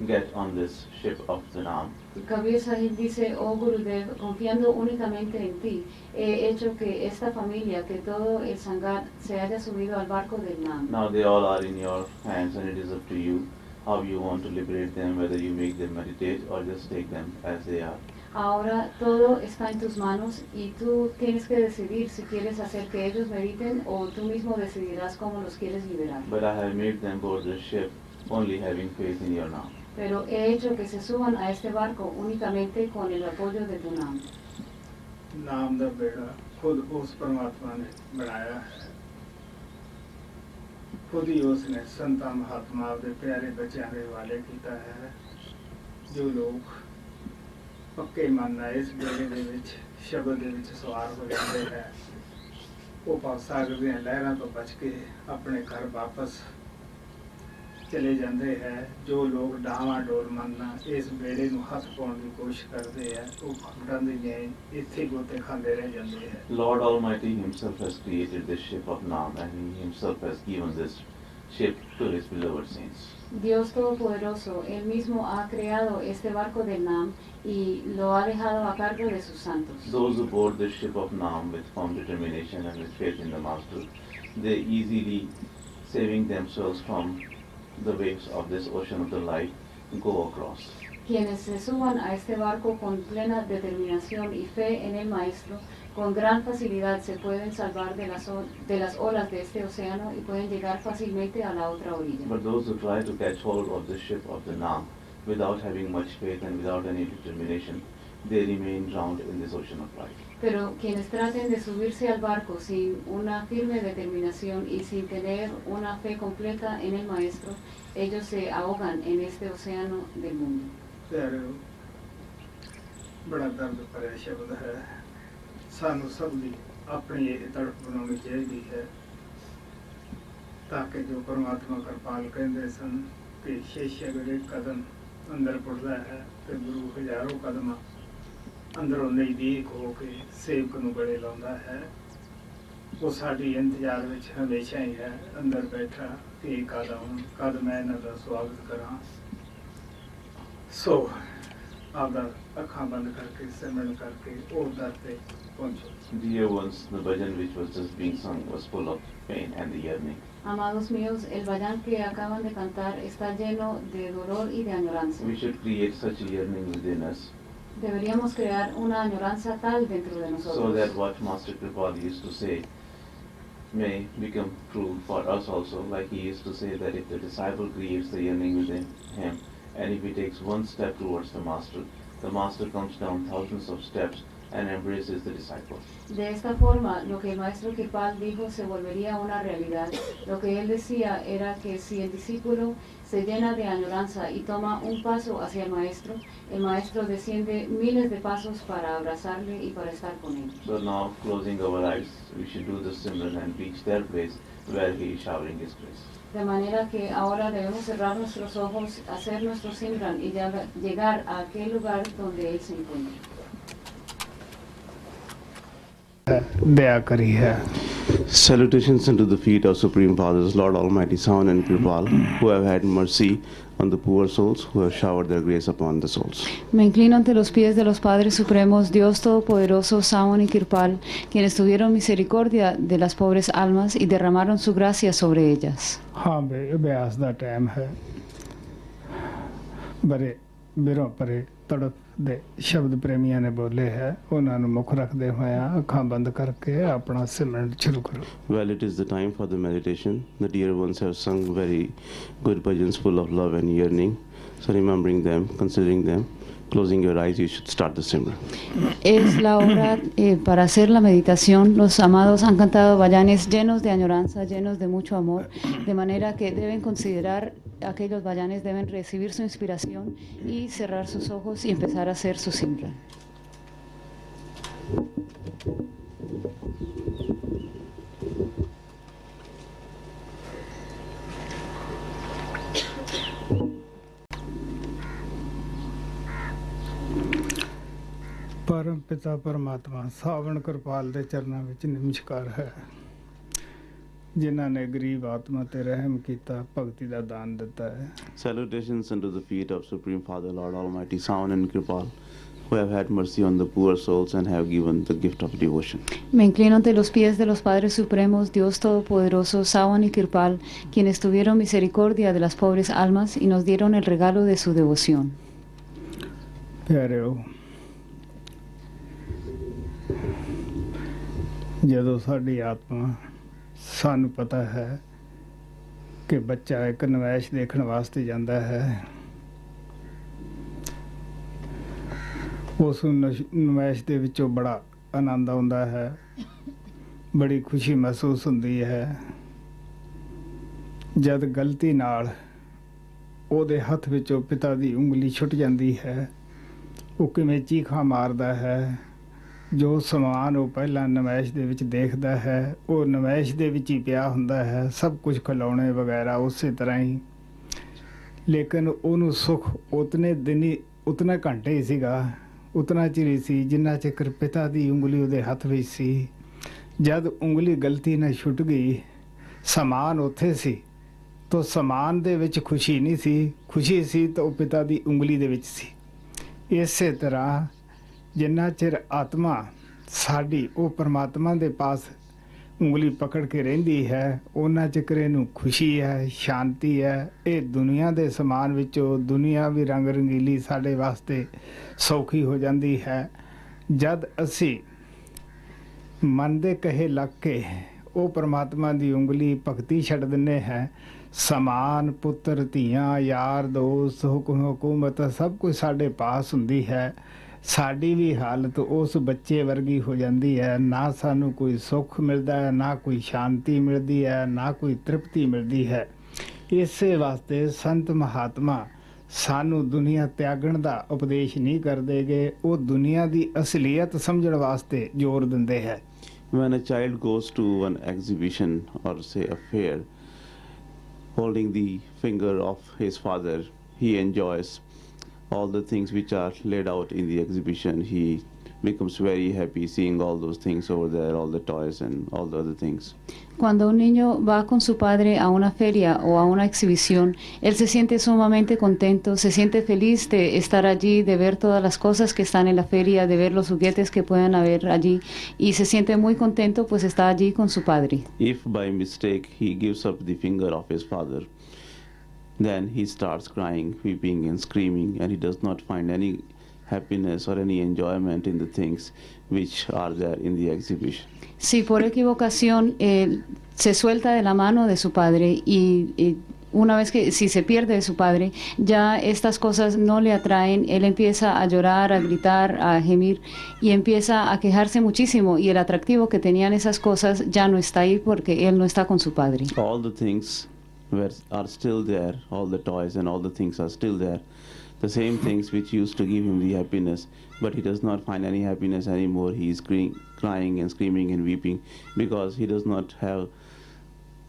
get on this ship of the Naam. Kabir Sahib dice, oh Gurudev, confiando únicamente en ti, he hecho que esta familia, que todo el Sangat se haya subido al barco del Naam. Now they all are in your hands and it is up to you how you want to liberate them, whether you make them meditate or just take them as they are. Ahora todo está en tus manos y tú tienes que decidir si quieres hacer que ellos mediten o tú mismo decidirás cómo los quieres liberar. But I have made them board the ship only having faith in your Naam. Pero he hecho que se suban a este barco únicamente con el apoyo de tu Naam. ਨਾਮ ਦਾ ਬੇੜਾ ਖੁਦ ਉਸ ਪਰਮਾਤਮਾ ਨੇ ਬਣਾਇਆ ਹੈ, ਖੁਦ ਹੀ ਉਸ ਨੇ ਸੰਤਾਂ ਮਹਾਤਮਾ ਦੇ ਪਿਆਰੇ ਬੱਚਿਆਂ ਦੇ ਹਵਾਲੇ ਕੀਤਾ ਹੈ। ਜੋ ਲੋਕ ਪੱਕੇ ਮਨ ਨਾਲ ਇਸ ਬੇੜੇ ਦੇ ਵਿੱਚ ਸ਼ਬਦ ਦੇ ਵਿੱਚ ਸਵਾਰ ਹੋ ਜਾਂਦੇ ਹੈ, ਉਹ ਭਵ ਸਾਗਰ ਦੀਆਂ ਲਹਿਰਾਂ ਤੋਂ ਬਚ ਕੇ ਆਪਣੇ ਘਰ ਵਾਪਸ ਚਲੇ ਜਾਂਦੇ ਹੈ। ਜੋ ਲੋਕ ਡਾਵਾਂ ਡੋਲ ਮਨ ਨਾਲ ਇਸ ਬੇੜੇ ਨੂੰ ਹੱਥ ਪਾਉਣ ਦੀ ਕੋਸ਼ਿਸ਼ ਕਰਦੇ ਹੈ, ਉਹ ਭਗਤਾਂ ਦੇ ਗਏ ਇੱਥੇ ਗੋਤੇ ਖਾਂਦੇ ਰਹਿ ਜਾਂਦੇ ਹੈ। Lord Almighty himself has created this ship of Naam and he himself has given this ship to his beloved saints. Dios Todopoderoso, Él mismo ha creado este barco del Naam y lo ha dejado a cargo de sus santos. Those who board the ship of Naam with firm determination and with faith in the Master, they easily saving themselves from the waves of this ocean of the light, go across. Quienes se suban a este barco con plena determinación y fe en el Maestro, con gran facilidad se pueden salvar de las olas de este océano y pueden llegar fácilmente a la otra orilla. But those who try to catch hold of the ship of the Naam without having much faith and without any determination, they remain drowned in this ocean of life. Pero quienes traten de subirse al barco sin una firme determinación y sin tener una fe completa en el Maestro, ellos se ahogan en este océano del mundo. ਪਿਆਰਿਓ, ਬੜਾ ਦਰਦ ਭਰਿਆ ਸ਼ਬਦ ਹੈ। ਸਾਨੂੰ ਸਭ ਦੀ ਆਪਣੀ ਇਹ ਤੜਪ ਬਣਾਉਣੀ ਚਾਹੀਦੀ ਹੈ, ਤਾਂ ਕਿ ਜੋ ਪਰਮਾਤਮਾ ਕਿਰਪਾਲ ਕਹਿੰਦੇ ਸਨ ਕਿ ਸ਼ੇਸ਼ਕ ਦੇ ਕਦਮ ਅੰਦਰ ਪੁੱਟਦਾ ਹੈ ਤੇ ਗੁਰੂ ਹਜ਼ਾਰੋਂ ਕਦਮਾਂ ਅੰਦਰੋਂ ਨਜ਼ਦੀਕ ਹੋ ਕੇ ਸੇਵਕ ਨੂੰ ਗਲੇ ਲਾਉਂਦਾ ਹੈ। ਉਹ ਸਾਡੀ ਇੰਤਜ਼ਾਰ ਵਿੱਚ ਹਮੇਸ਼ਾ ਹੀ ਹੈ, ਅੰਦਰ ਬੈਠਾ ਕਿ ਕਦ ਮੈਂ ਇਹਨਾਂ ਦਾ ਸਵਾਗਤ ਕਰਾਂ। ਸੋ ਆਪਦਾ ਅੱਖਾਂ ਬੰਦ ਕਰਕੇ ਸਿਮਰਨ ਕਰਕੇ ਉਹ ਦਰ ਤੇ ਪਹੁੰਚੋ। Dear ones, the bhajan which was just being sung was full of pain and yearning. Amados míos, el bhajan que acaban de cantar está lleno de dolor y de añoranza. We should create such a yearning within us Deberíamos crear una añoranza tal dentro de so nosotros, that what Master Kripal used to say may become true for us also. Like he used to say that if the disciple creates the yearning within him and if he takes one step towards the Master comes down thousands of steps and embraces the disciple. De esta forma, lo que el maestro Kripal dijo se volvería una realidad. Lo que él decía era que si el discípulo se llena de añoranza y toma un paso hacia el maestro desciende miles de pasos para abrazarle y para estar con él. So now, closing our eyes, we should do the Simran and reach their place where he is showering his grace. De manera que ahora debemos cerrar nuestros ojos, hacer nuestro Simran y llegar a aquel lugar donde él se encuentra. ਦਇਆ ਕਰੀ ਹੈ। Salutations unto the feet of Supreme Fathers, Lord Almighty Sound and Kripal, who have had mercy on the poor souls, who have showered their grace upon the souls. Me inclino ante los pies de los Padres Supremos, Dios Todopoderoso, Saon y Kirpal, quienes tuvieron misericordia de las pobres almas y derramaron su gracia sobre ellas. ਹਾਂ ਬੇ ਅਭਿਆਸ ਦਾ ਟਾਈਮ ਹੈ ਬੜੇ ਬਿਰੋਂ ਪਰੇ ਤੜਫ ਦੇ ਸ਼ਬਦ ਪ੍ਰੇਮੀਆਂ ਨੇ ਬੋਲੇ ਹੈ ਉਹਨਾਂ ਨੂੰ ਮੁੱਖ ਰੱਖਦੇ ਹੋਇਆ ਅੱਖਾਂ ਬੰਦ ਕਰਕੇ ਆਪਣਾ ਸਿਮਰਨ ਸ਼ੁਰੂ ਕਰੋ Well, it is the time for the meditation. The dear ones have sung very good bhajans full of love and yearning. So remembering them, considering them, closing your eyes, you should start the Simran. Es la hora para hacer la meditación. Los amados han cantado vayanes llenos de añoranza, llenos de mucho amor, de manera que deben considerar aquellos vayanes, deben recibir su inspiración y cerrar sus ojos y empezar a hacer su simran. ਪਰਮ ਪਿਤਾ ਪਰਮਾਤਮਾ ਸਾਵਣ ਕਿਰਪਾਲ ਦੇ ਚਰਨਾਂ ਵਿੱਚ ਨਮਸਕਾਰ ਹੈ ਜਿਨ੍ਹਾਂ ਨੇ ਗਰੀਬ ਆਤਮਾ ਤੇ ਰਹਿਮ ਕੀਤਾ ਭਗਤੀ ਦਾ ਦਾਨ ਦਿੱਤਾ ਹੈ Salutations unto the feet of Supreme Father, Lord Almighty Sound and Kripal, who have had mercy on the poor souls and have given the gift of devotion. Me inclino ante los pies de los Padres Supremos, Dios Todopoderoso, Saon y Kirpal, quienes tuvieron misericordia de las pobres almas y nos dieron el regalo de su devoción. ਪਿਆਰਿਓ ਜਦੋਂ ਸਾਡੀ ਆਤਮਾ ਸਾਨੂੰ ਪਤਾ ਹੈ ਕਿ ਬੱਚਾ ਇੱਕ ਨਵੈਸ਼ ਦੇਖਣ ਵਾਸਤੇ ਜਾਂਦਾ ਹੈ ਉਸ ਨਵੈਸ਼ ਦੇ ਵਿੱਚੋਂ ਬੜਾ ਆਨੰਦ ਆਉਂਦਾ ਹੈ ਬੜੀ ਖੁਸ਼ੀ ਮਹਿਸੂਸ ਹੁੰਦੀ ਹੈ ਜਦ ਗਲਤੀ ਨਾਲ ਉਹਦੇ ਹੱਥ ਵਿੱਚੋਂ ਪਿਤਾ ਦੀ ਉਂਗਲੀ ਛੁੱਟ ਜਾਂਦੀ ਹੈ ਉਹ ਕਿਵੇਂ ਚੀਖਾਂ ਮਾਰਦਾ ਹੈ ਜੋ ਸਮਾਨ ਉਹ ਪਹਿਲਾਂ ਨਵੈਸ਼ ਦੇ ਵਿੱਚ ਦੇਖਦਾ ਹੈ ਉਹ ਨਵੈਸ਼ ਦੇ ਵਿੱਚ ਹੀ ਪਿਆ ਹੁੰਦਾ ਹੈ ਸਭ ਕੁਝ ਖਿਲੌਣੇ ਵਗੈਰਾ ਉਸੇ ਤਰ੍ਹਾਂ ਹੀ ਲੇਕਿਨ ਉਹਨੂੰ ਸੁੱਖ ਉਤਨੇ ਦਿਨੀ ਉਤਨਾ ਘੰਟੇ ਹੀ ਸੀਗਾ ਉਤਨਾ ਚਿਰ ਹੀ ਸੀ ਜਿੰਨਾ ਚਿਰ ਪਿਤਾ ਦੀ ਉਂਗਲੀ ਉਹਦੇ ਹੱਥ ਵਿੱਚ ਸੀ ਜਦ ਉਂਗਲੀ ਗਲਤੀ ਨਾਲ ਛੁੱਟ ਗਈ ਸਮਾਨ ਉੱਥੇ ਸੀ ਤਾਂ ਸਮਾਨ ਦੇ ਵਿੱਚ ਖੁਸ਼ੀ ਨਹੀਂ ਸੀ ਖੁਸ਼ੀ ਸੀ ਤਾਂ ਉਹ ਪਿਤਾ ਦੀ ਉਂਗਲੀ ਦੇ ਵਿੱਚ ਸੀ ਇਸੇ ਤਰ੍ਹਾਂ ਜਿੰਨਾ ਚਿਰ ਆਤਮਾ ਸਾਡੀ ਉਹ ਪਰਮਾਤਮਾ ਦੇ ਪਾਸ ਉਂਗਲੀ ਪਕੜ ਕੇ ਰਹਿੰਦੀ ਹੈ ਉਹਨਾਂ ਚਿਰ ਇਹਨੂੰ ਖੁਸ਼ੀ ਹੈ ਸ਼ਾਂਤੀ ਹੈ ਇਹ ਦੁਨੀਆ ਦੇ ਸਮਾਨ ਵਿੱਚੋਂ ਦੁਨੀਆ ਵੀ ਰੰਗ ਰੰਗੀਲੀ ਸਾਡੇ ਵਾਸਤੇ ਸੌਖੀ ਹੋ ਜਾਂਦੀ ਹੈ ਜਦ ਅਸੀਂ ਮਨ ਦੇ ਕਹੇ ਲੱਗ ਕੇ ਉਹ ਪਰਮਾਤਮਾ ਦੀ ਉਂਗਲੀ ਭਗਤੀ ਛੱਡ ਦਿੰਦੇ ਹੈ ਸਮਾਨ ਪੁੱਤਰ ਧੀਆਂ ਯਾਰ ਦੋਸਤ ਹੁਕਮ ਹਕੂਮਤ ਸਭ ਕੁਝ ਸਾਡੇ ਪਾਸ ਹੁੰਦੀ ਹੈ ਸਾਡੀ ਵੀ ਹਾਲਤ ਉਸ ਬੱਚੇ ਵਰਗੀ ਹੋ ਜਾਂਦੀ ਹੈ ਨਾ ਸਾਨੂੰ ਕੋਈ ਸੁੱਖ ਮਿਲਦਾ ਹੈ ਨਾ ਕੋਈ ਸ਼ਾਂਤੀ ਮਿਲਦੀ ਹੈ ਨਾ ਕੋਈ ਤ੍ਰਿਪਤੀ ਮਿਲਦੀ ਹੈ ਇਸੇ ਵਾਸਤੇ ਸੰਤ ਮਹਾਤਮਾ ਸਾਨੂੰ ਦੁਨੀਆ ਤਿਆਗਣ ਦਾ ਉਪਦੇਸ਼ ਨਹੀਂ ਕਰਦੇਗੇ ਉਹ ਦੁਨੀਆ ਦੀ ਅਸਲੀਅਤ ਸਮਝਣ ਵਾਸਤੇ ਜ਼ੋਰ ਦਿੰਦੇ ਹੈ When a child goes to an exhibition or say a fair, holding the finger of his father, he enjoys all the things which are laid out in the exhibition. He becomes very happy seeing all those things over there, all the toys and all the other things. Cuando un niño va con su padre a una feria o a una exhibición, él se siente sumamente contento, se siente feliz de estar allí, de ver todas las cosas que están en la feria, de ver los juguetes que puedan haber allí y se siente muy contento pues está allí con su padre. If by mistake he gives up the finger of his father, then he starts crying, weeping and screaming, and he does not find any happiness or any enjoyment in the things which are there in the exhibition. Si por equivocación se suelta de la mano de su padre y una vez que si se pierde de su padre, ya estas cosas no le atraen, él empieza a llorar, a gritar, a gemir y empieza a quejarse muchísimo y el atractivo que tenían esas cosas ya no está ahí porque él no está con su padre. All the things are still there, all the toys and all the things are still there. The same things which used to give him the happiness, but he does not find any happiness anymore. He is crying and screaming and weeping because he does not have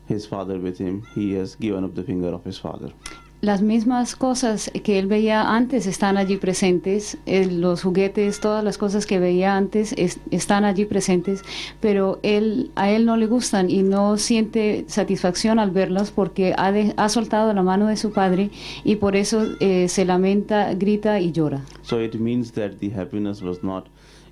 his father with him. He has given up the finger of his father. Las mismas cosas que él veía antes están allí presentes, los juguetes, todas las cosas que veía antes están allí presentes, pero a él no le gustan y no siente satisfacción al verlas porque ha soltado la mano de su padre y por eso se lamenta, grita y llora. So it means that the happiness was not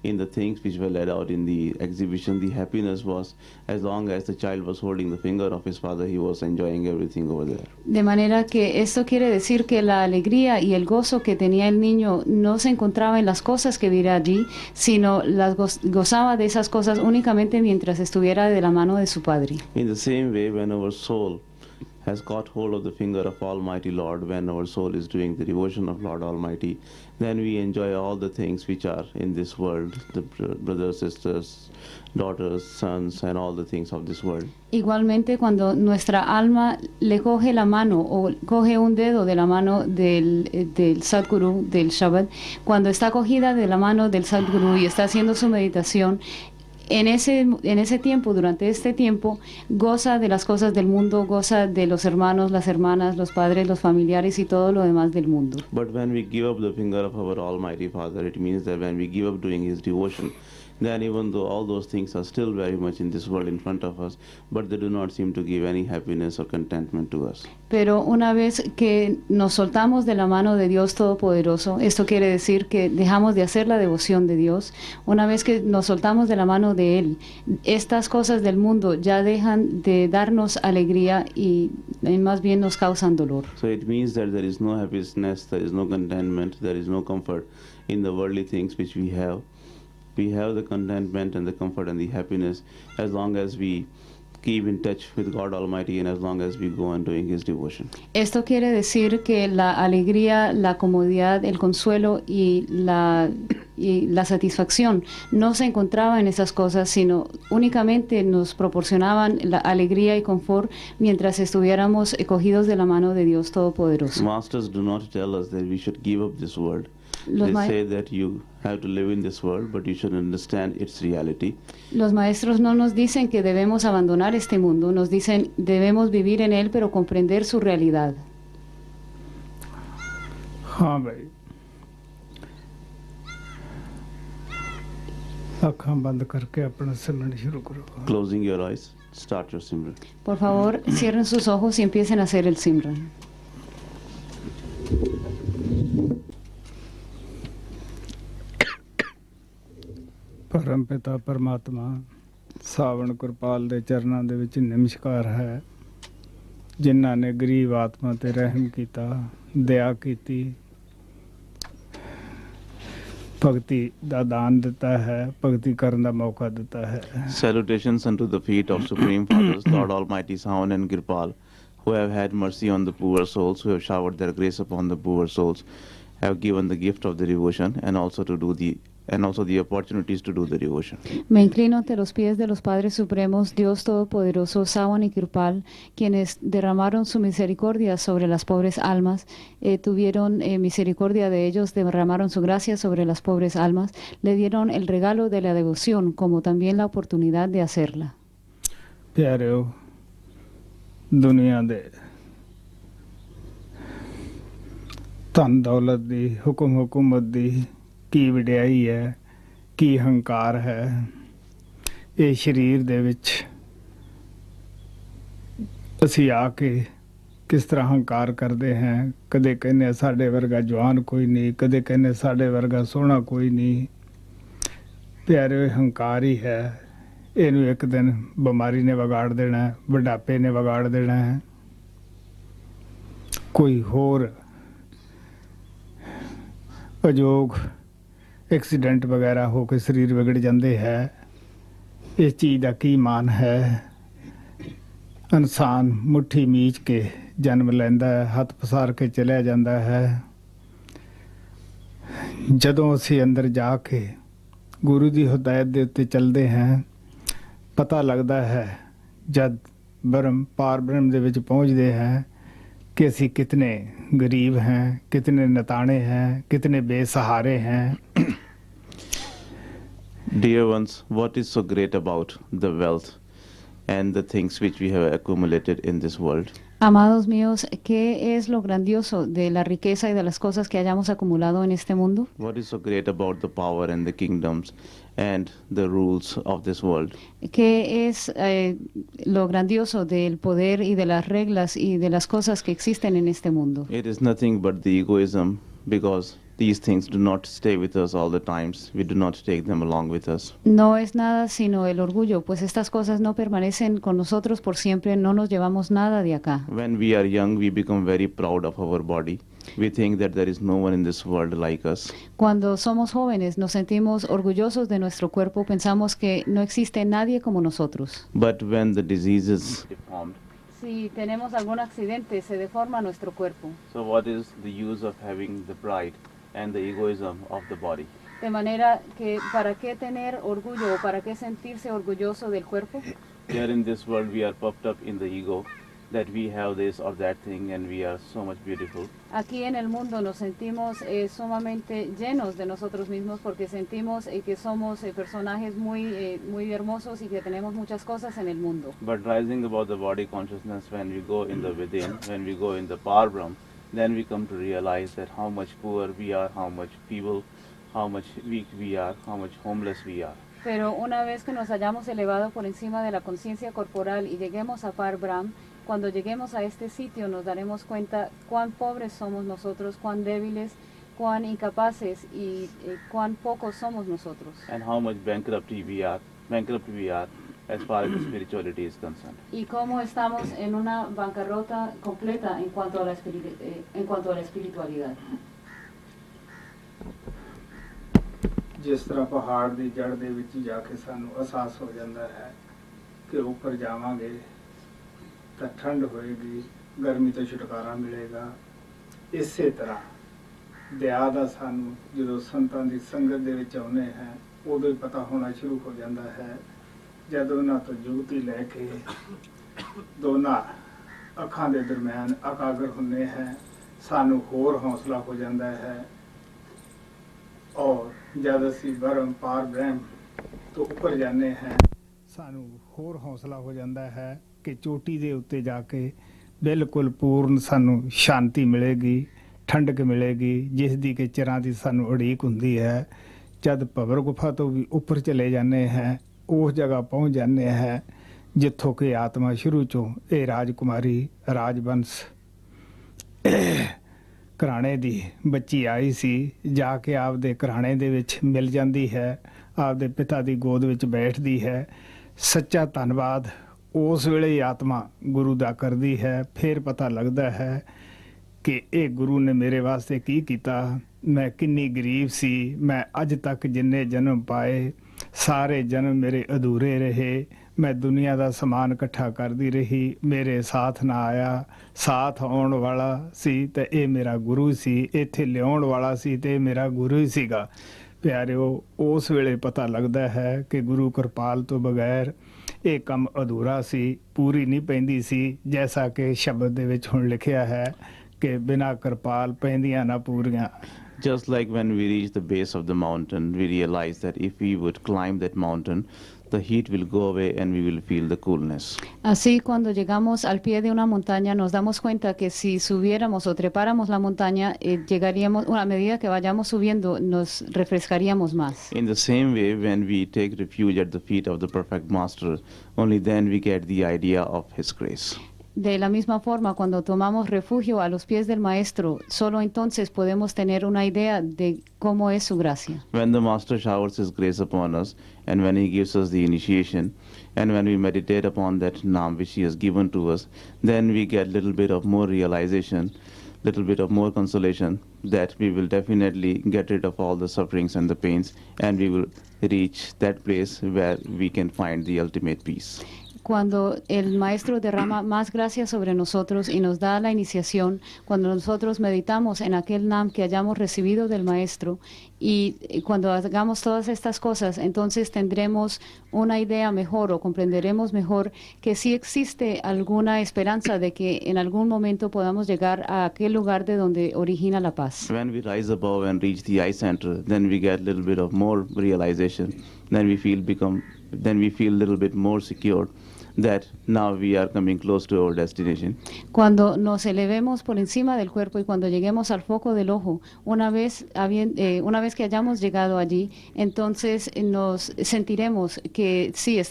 in the things which were laid out in the exhibition. The happiness was as long as the child was holding the finger of his father, he was enjoying everything over there. De manera que esto quiere decir que la alegría y el gozo que tenía el niño no se encontraba en las cosas que viera allí, sino las gozaba de esas cosas únicamente mientras estuviera de la mano de su padre. In the same way, when our soul has got hold of the finger of Almighty Lord, when our soul is doing the devotion of Lord Almighty, then we enjoy all the things which are in this world, the brothers, sisters, daughters, sons, and all the things of this world. Igualmente, cuando nuestra alma le coge la mano o coge un dedo de la mano del Sadguru, del Shabbat, cuando está cogida de la mano del Sadguru y está haciendo su meditación, en ese tiempo, durante este tiempo, goza de las cosas del mundo, goza de los hermanos, las hermanas, los padres, los familiares y todo lo demás del mundo. But when we give up the finger of our Almighty Father, it means that when we give up doing His devotion, then even though all those things are still very much in this world in front of us, but they do not seem to give any happiness or contentment to us. Pero una vez que nos soltamos de la mano de Dios Todopoderoso, esto quiere decir que dejamos de hacer la devoción de Dios. Una vez que nos soltamos de la mano de Él, estas cosas del mundo ya dejan de darnos alegría y más bien nos causan dolor. So it means that there is no happiness, there is no contentment, there is no comfort in the worldly things which we have. We have the contentment and the comfort and the happiness as long as we keep in touch with God Almighty and as long as we go on doing His devotion. Esto quiere decir que la alegría, la comodidad, el consuelo y la satisfacción no se encontraba en esas cosas, sino únicamente nos proporcionaban la alegría y confort mientras estuviéramos cogidos de la mano de Dios Todopoderoso. Masters do not tell us that we should give up this world. Los They say that you have to live in this world, but you should understand its reality. Los maestros no nos dicen que debemos abandonar este mundo, nos dicen debemos vivir en él, pero comprender su realidad. हाँ भाई, आँखें बंद करके अपना सिमरन शुरू करो. Closing your eyes, start your Simran. Por favor, cierren sus ojos y empiecen a hacer el Simran. ਪਰਮ ਪਿਤਾ ਪਰਮਾਤਮਾ ਸਾਵਣ ਕਿਰਪਾਲ ਦੇ ਚਰਨਾਂ ਦੇ ਵਿੱਚ ਨਮਸਕਾਰ ਹੈ, ਜਿਨ੍ਹਾਂ ਨੇ ਗਰੀਬ ਆਤਮਾ ਤੇ ਰਹਿਮ ਕੀਤਾ, ਦਇਆ ਕੀਤੀ, ਭਗਤੀ ਦਾ ਦਾਨ ਦਿੱਤਾ ਹੈ, ਭਗਤੀ ਕਰਨ ਦਾ ਮੌਕਾ ਦਿੱਤਾ ਹੈ. Salutations unto the feet of Supreme Fathers, Lord Almighty Sawan and Kirpal, who have had mercy on the poor souls, who have showered their grace upon the poor souls, have given the gift of the devotion and also the opportunities to do the devotion. Me inclino ante los pies de los Padres Supremos, Dios Todopoderoso, Sawan y Kirpal, quienes derramaron su misericordia sobre las pobres almas, tuvieron misericordia de ellos, derramaron su gracia sobre las pobres almas, le dieron el regalo de la devoción, como también la oportunidad de hacerla. ਪਿਆਰਿਓ, ਦੁਨੀਆ ਦੇ ਧਨ ਦੌਲਤ ਦੀ, ਹੁਕਮ ਹਕੂਮਤ ਦੀ ਕੀ ਵਡਿਆਈ ਹੈ, ਕੀ ਹੰਕਾਰ ਹੈ, ਇਹ ਸਰੀਰ ਦੇ ਵਿੱਚ ਅਸੀਂ ਆ ਕੇ ਕਿਸ ਤਰ੍ਹਾਂ ਹੰਕਾਰ ਕਰਦੇ ਹਾਂ. ਕਦੇ ਕਹਿੰਦੇ ਸਾਡੇ ਵਰਗਾ ਜਵਾਨ ਕੋਈ ਨਹੀਂ, ਕਦੇ ਕਹਿੰਦੇ ਸਾਡੇ ਵਰਗਾ ਸੋਹਣਾ ਕੋਈ ਨਹੀਂ. ਪਿਆਰੇ, ਹੰਕਾਰ ਹੀ ਹੈ. ਇਹਨੂੰ ਇੱਕ ਦਿਨ ਬਿਮਾਰੀ ਨੇ ਵਿਗਾੜ ਦੇਣਾ, ਬੁਢਾਪੇ ਨੇ ਵਿਗਾੜ ਦੇਣਾ ਹੈ, ਕੋਈ ਹੋਰ ਅਜੋਗ ਐਕਸੀਡੈਂਟ ਵਗੈਰਾ ਹੋ ਕੇ ਸਰੀਰ ਵਿਗੜ ਜਾਂਦੇ ਹੈ. ਇਸ ਚੀਜ਼ ਦਾ ਕੀ ਮਾਨ ਹੈ? ਇਨਸਾਨ ਮੁੱਠੀ ਮੀਚ ਕੇ ਜਨਮ ਲੈਂਦਾ ਹੈ, ਹੱਥ ਪਸਾਰ ਕੇ ਚਲਿਆ ਜਾਂਦਾ ਹੈ. ਜਦੋਂ ਅਸੀਂ ਅੰਦਰ ਜਾ ਕੇ ਗੁਰੂ ਦੀ ਹਦਾਇਤ ਦੇ ਉੱਤੇ ਚੱਲਦੇ ਹਾਂ, ਪਤਾ ਲੱਗਦਾ ਹੈ ਜਦ ਪਾਰ ਬ੍ਰਹਮ ਦੇ ਵਿੱਚ ਪਹੁੰਚਦੇ ਹਾਂ कि असी कितने गरीब हैं, कितने नताने हैं, कितने बेसहारे हैं. Dear ones, what is so great about the wealth? and the things which we have accumulated in this world. Amados míos, ¿qué es lo grandioso de la riqueza y de las cosas que hayamos acumulado en este mundo? What is so great about the power and the kingdoms and the rules of this world? ¿Qué es lo grandioso del poder y de las reglas y de las cosas que existen en este mundo? It is nothing but the egoism, because these things do not stay with us all the times. We do not take them along with us. No es nada sino el orgullo, pues estas cosas no permanecen con nosotros por siempre, no nos llevamos nada de acá. When we are young, we become very proud of our body. We think that there is no one in this world like us. Cuando somos jóvenes nos sentimos orgullosos de nuestro cuerpo, pensamos que no existe nadie como nosotros. But when the diseases deformed, Si tenemos algún accidente, se deforma nuestro cuerpo. so what is the use of having the pride and the egoism of the body? De manera que, ¿para qué tener orgullo o para qué sentirse orgulloso del cuerpo? Here in this world, we are puffed up in the ego that we have this or that thing and we are so much beautiful. Aquí en el mundo nos sentimos sumamente llenos de nosotros mismos porque sentimos que somos personajes muy hermosos y que tenemos muchas cosas en el mundo. But rising above the body consciousness, when we go in the within, when we go in the Par Brahm, then we come to realize that how much poor we are, how much feeble, how much weak we are, how much homeless we are. Pero una vez que nos hayamos elevado por encima de la conciencia corporal y lleguemos a Par Brahm, cuando lleguemos a este sitio nos daremos cuenta cuán pobres somos nosotros, cuán débiles, cuán incapaces y cuán pocos somos nosotros. And how much bankrupt we are as far as the spirituality is concerned. Y cómo estamos en una bancarrota completa en cuanto a la espiritualidad. ਜਿਸ ਤਰ੍ਹਾਂ ਪਹਾੜ ਦੀ ਜੜ ਦੇ ਵਿੱਚ ਜਾ ਕੇ ਸਾਨੂੰ ਅਹਿਸਾਸ ਹੋ ਜਾਂਦਾ ਹੈ ਕਿ ਉੱਪਰ ਜਾਵਾਂਗੇ ਤਾਂ ਠੰਡ ਹੋਏਗੀ, ਗਰਮੀ ਤੋਂ ਛੁਟਕਾਰਾ ਮਿਲੇਗਾ। ਇਸੇ ਤਰ੍ਹਾਂ ਦਇਆ ਦਾ ਸਾਨੂੰ ਜਦੋਂ ਸੰਤਾਂ ਦੀ ਸੰਗਤ ਦੇ ਵਿੱਚ ਆਉਂਦੇ ਹਾਂ ਉਦੋਂ ਹੀ ਪਤਾ ਹੋਣਾ ਸ਼ੁਰੂ ਹੋ ਜਾਂਦਾ ਹੈ। ਜਦ ਉਹਨਾਂ ਤੋਂ ਜੁਗਤੀ ਲੈ ਕੇ ਦੋਨਾਂ ਅੱਖਾਂ ਦੇ ਦਰਮਿਆਨ ਇਕਾਗਰ ਹੁੰਦੇ ਹਾਂ, ਸਾਨੂੰ ਹੋਰ ਹੌਸਲਾ ਹੋ ਜਾਂਦਾ ਹੈ। ਔਰ ਜਦ ਅਸੀਂ ਬਰਮ ਪਾਰ ਬ੍ਰਹਮ ਤੋਂ ਉੱਪਰ ਜਾਂਦੇ ਹਾਂ ਸਾਨੂੰ ਹੋਰ ਹੌਸਲਾ ਹੋ ਜਾਂਦਾ ਹੈ ਕਿ ਚੋਟੀ ਦੇ ਉੱਤੇ ਜਾ ਕੇ ਬਿਲਕੁਲ ਪੂਰਨ ਸਾਨੂੰ ਸ਼ਾਂਤੀ ਮਿਲੇਗੀ, ਠੰਡਕ ਮਿਲੇਗੀ, ਜਿਸ ਦੀ ਕਿ ਚਿਰਾਂ ਦੀ ਸਾਨੂੰ ਉਡੀਕ ਹੁੰਦੀ ਹੈ। ਜਦ ਭਵਰ ਗੁਫਾ ਤੋਂ ਵੀ ਉੱਪਰ ਚਲੇ ਜਾਂਦੇ ਹਾਂ ਉਸ ਜਗ੍ਹਾ ਪਹੁੰਚ ਜਾਂਦੇ ਹਾਂ ਜਿੱਥੋਂ ਕਿ ਆਤਮਾ ਸ਼ੁਰੂ ਚੋਂ ਇਹ ਰਾਜਕੁਮਾਰੀ ਰਾਜਵੰਸ਼ ਘਰਾਣੇ ਦੀ ਬੱਚੀ ਆਈ ਸੀ, ਜਾ ਕੇ ਆਪਦੇ ਘਰਾਣੇ ਦੇ ਵਿੱਚ ਮਿਲ ਜਾਂਦੀ ਹੈ, ਆਪਦੇ ਪਿਤਾ ਦੀ ਗੋਦ ਵਿੱਚ ਬੈਠਦੀ ਹੈ। ਸੱਚਾ ਧੰਨਵਾਦ ਉਸ ਵੇਲੇ ਹੀ ਆਤਮਾ ਗੁਰੂ ਦਾ ਕਰਦੀ ਹੈ। ਫਿਰ ਪਤਾ ਲੱਗਦਾ ਹੈ ਕਿ ਇਹ ਗੁਰੂ ਨੇ ਮੇਰੇ ਵਾਸਤੇ ਕੀ ਕੀਤਾ, ਮੈਂ ਕਿੰਨੀ ਗਰੀਬ ਸੀ, ਮੈਂ ਅੱਜ ਤੱਕ ਜਿੰਨੇ ਜਨਮ ਪਾਏ ਸਾਰੇ ਜਨਮ ਮੇਰੇ ਅਧੂਰੇ ਰਹੇ, ਮੈਂ ਦੁਨੀਆ ਦਾ ਸਮਾਨ ਇਕੱਠਾ ਕਰਦੀ ਰਹੀ, ਮੇਰੇ ਸਾਥ ਨਾ ਆਇਆ, ਸਾਥ ਆਉਣ ਵਾਲਾ ਸੀ ਤੇ ਇਹ ਮੇਰਾ ਗੁਰੂ ਸੀ, ਇੱਥੇ ਲਿਆਉਣ ਵਾਲਾ ਸੀ ਤੇ ਇਹ ਮੇਰਾ ਗੁਰੂ ਹੀ ਸੀਗਾ। ਪਿਆਰਿਓ, ਉਸ ਵੇਲੇ ਪਤਾ ਲੱਗਦਾ ਹੈ ਕਿ ਗੁਰੂ ਕਿਰਪਾਲ ਤੋਂ ਬਗੈਰ ਇਹ ਕੰਮ ਅਧੂਰਾ ਸੀ, ਪੂਰੀ ਨਹੀਂ ਪੈਂਦੀ ਸੀ। ਜੈਸਾ ਕਿ ਸ਼ਬਦ ਦੇ ਵਿੱਚ ਹੁਣ ਲਿਖਿਆ ਹੈ ਕਿ ਬਿਨਾਂ ਕਿਰਪਾਲ ਪੈਂਦੀਆਂ ਨਾ ਪੂਰੀਆਂ। Just like when we reach the base of the mountain, we realize that if we would climb that mountain, the heat will go away and we will feel the coolness. Así, cuando llegamos al pie de una montaña, nos damos cuenta que si subiéramos o trepáramos la montaña, llegaríamos, a medida que vayamos subiendo, nos refrescaríamos más. In the same way, when we take refuge at the feet of the perfect master, only then we get the idea of his grace. De la misma forma, cuando tomamos refugio a los pies del Maestro, solo entonces podemos tener una idea de cómo es su gracia. When the master showers his grace upon us, and when he gives us the initiation, and when we meditate upon that Naam which he has given to us, then we get little bit of more realization, little bit of more consolation that we will definitely get rid of all the sufferings and the pains, and we will reach that place where we can find the ultimate peace. Cuando el Maestro derrama más gracia sobre nosotros y nos da la iniciación, cuando nosotros meditamos en aquel Nam que hayamos recibido del Maestro y cuando hagamos todas estas cosas, entonces tendremos una idea mejor o comprenderemos mejor que sí existe alguna esperanza de que en algún momento podamos llegar a aquel lugar de donde origina la paz. When we rise above and reach the eye center, then we get a little bit of more realization then we feel a little bit more secure that now we are coming close to our destination. Cuando nos elevemos por encima del cuerpo y cuando lleguemos al foco del ojo, una vez que hayamos llegado allí, entonces nos sentiremos que sí,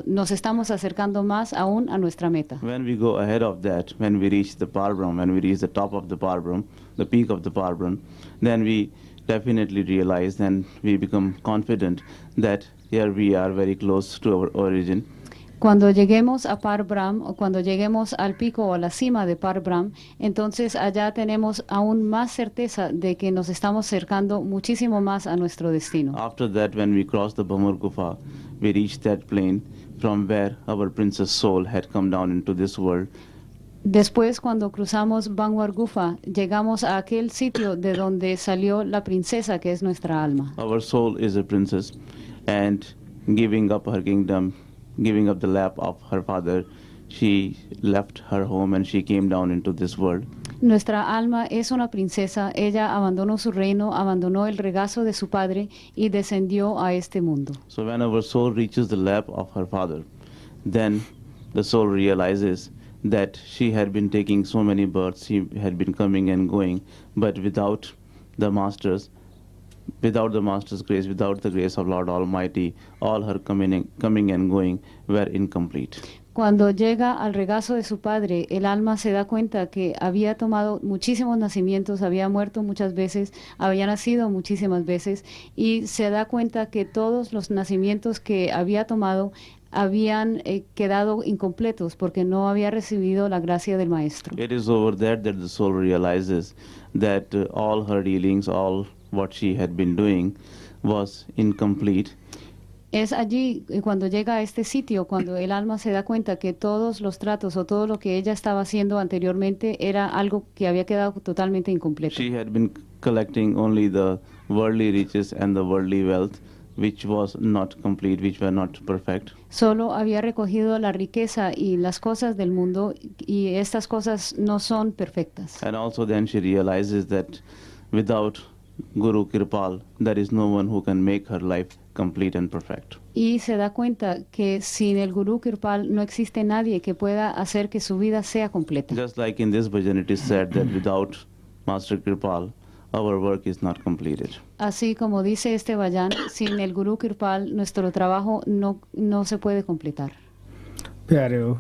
nos estamos acercando más aún a nuestra meta. When we go ahead of that, when we reach the Parbrahm, when we reach the top of the Parbrahm, the peak of the Parbrahm, then we definitely realize and we become confident that here we are very close to our origin. Cuando lleguemos a Parbrahm o cuando lleguemos al pico o a la cima de Parbrahm, entonces allá tenemos aún más certeza de que nos estamos acercando muchísimo más a nuestro destino. After that, when we cross the Bhamur Gufa, we reach that plane from where our princess soul had come down into this world. Después, cuando cruzamos Bhanwar Gufa, llegamos a aquel sitio de donde salió la princesa que es nuestra alma. Our soul is a princess, and giving up her kingdom, giving up the lap of her father, she left her home and she came down into this world. Nuestra alma es una princesa, ella abandonó su reino, abandonó el regazo de su padre y descendió a este mundo. So when our soul reaches the lap of her father, then the soul realizes that she had been taking so many births, she had been coming and going, but without the master's grace, without the grace of Lord Almighty, all her coming and going were incomplete. Cuando llega al regazo de su padre, el alma se da cuenta que había tomado muchísimos nacimientos, había muerto muchas veces, había nacido muchísimas veces y se da cuenta que todos los nacimientos que había tomado habían quedado incompletos porque no había recibido la gracia del maestro. It is over there that the soul realizes that all her dealings, all what she had been doing was incomplete. Es allí cuando llega a este sitio, cuando el alma se da cuenta que todos los tratos o todo lo que ella estaba haciendo anteriormente era algo que había quedado totalmente incompleto. She had been collecting only the worldly riches and the worldly wealth, which was not complete, which were not perfect. Solo había recogido la riqueza y las cosas del mundo y estas cosas no son perfectas. And also then she realizes that without Guru Kirpal, there is no one who can make her life complete and perfect. Y se da cuenta que sin el Gurú Kirpal no existe nadie que pueda hacer que su vida sea completa. Just like in this bhajan it is said that without Master Kirpal, our work is not completed. Así como dice este bhajan, sin el Gurú Kirpal nuestro trabajo no se puede completar. ਪਿਆਰਿਓ,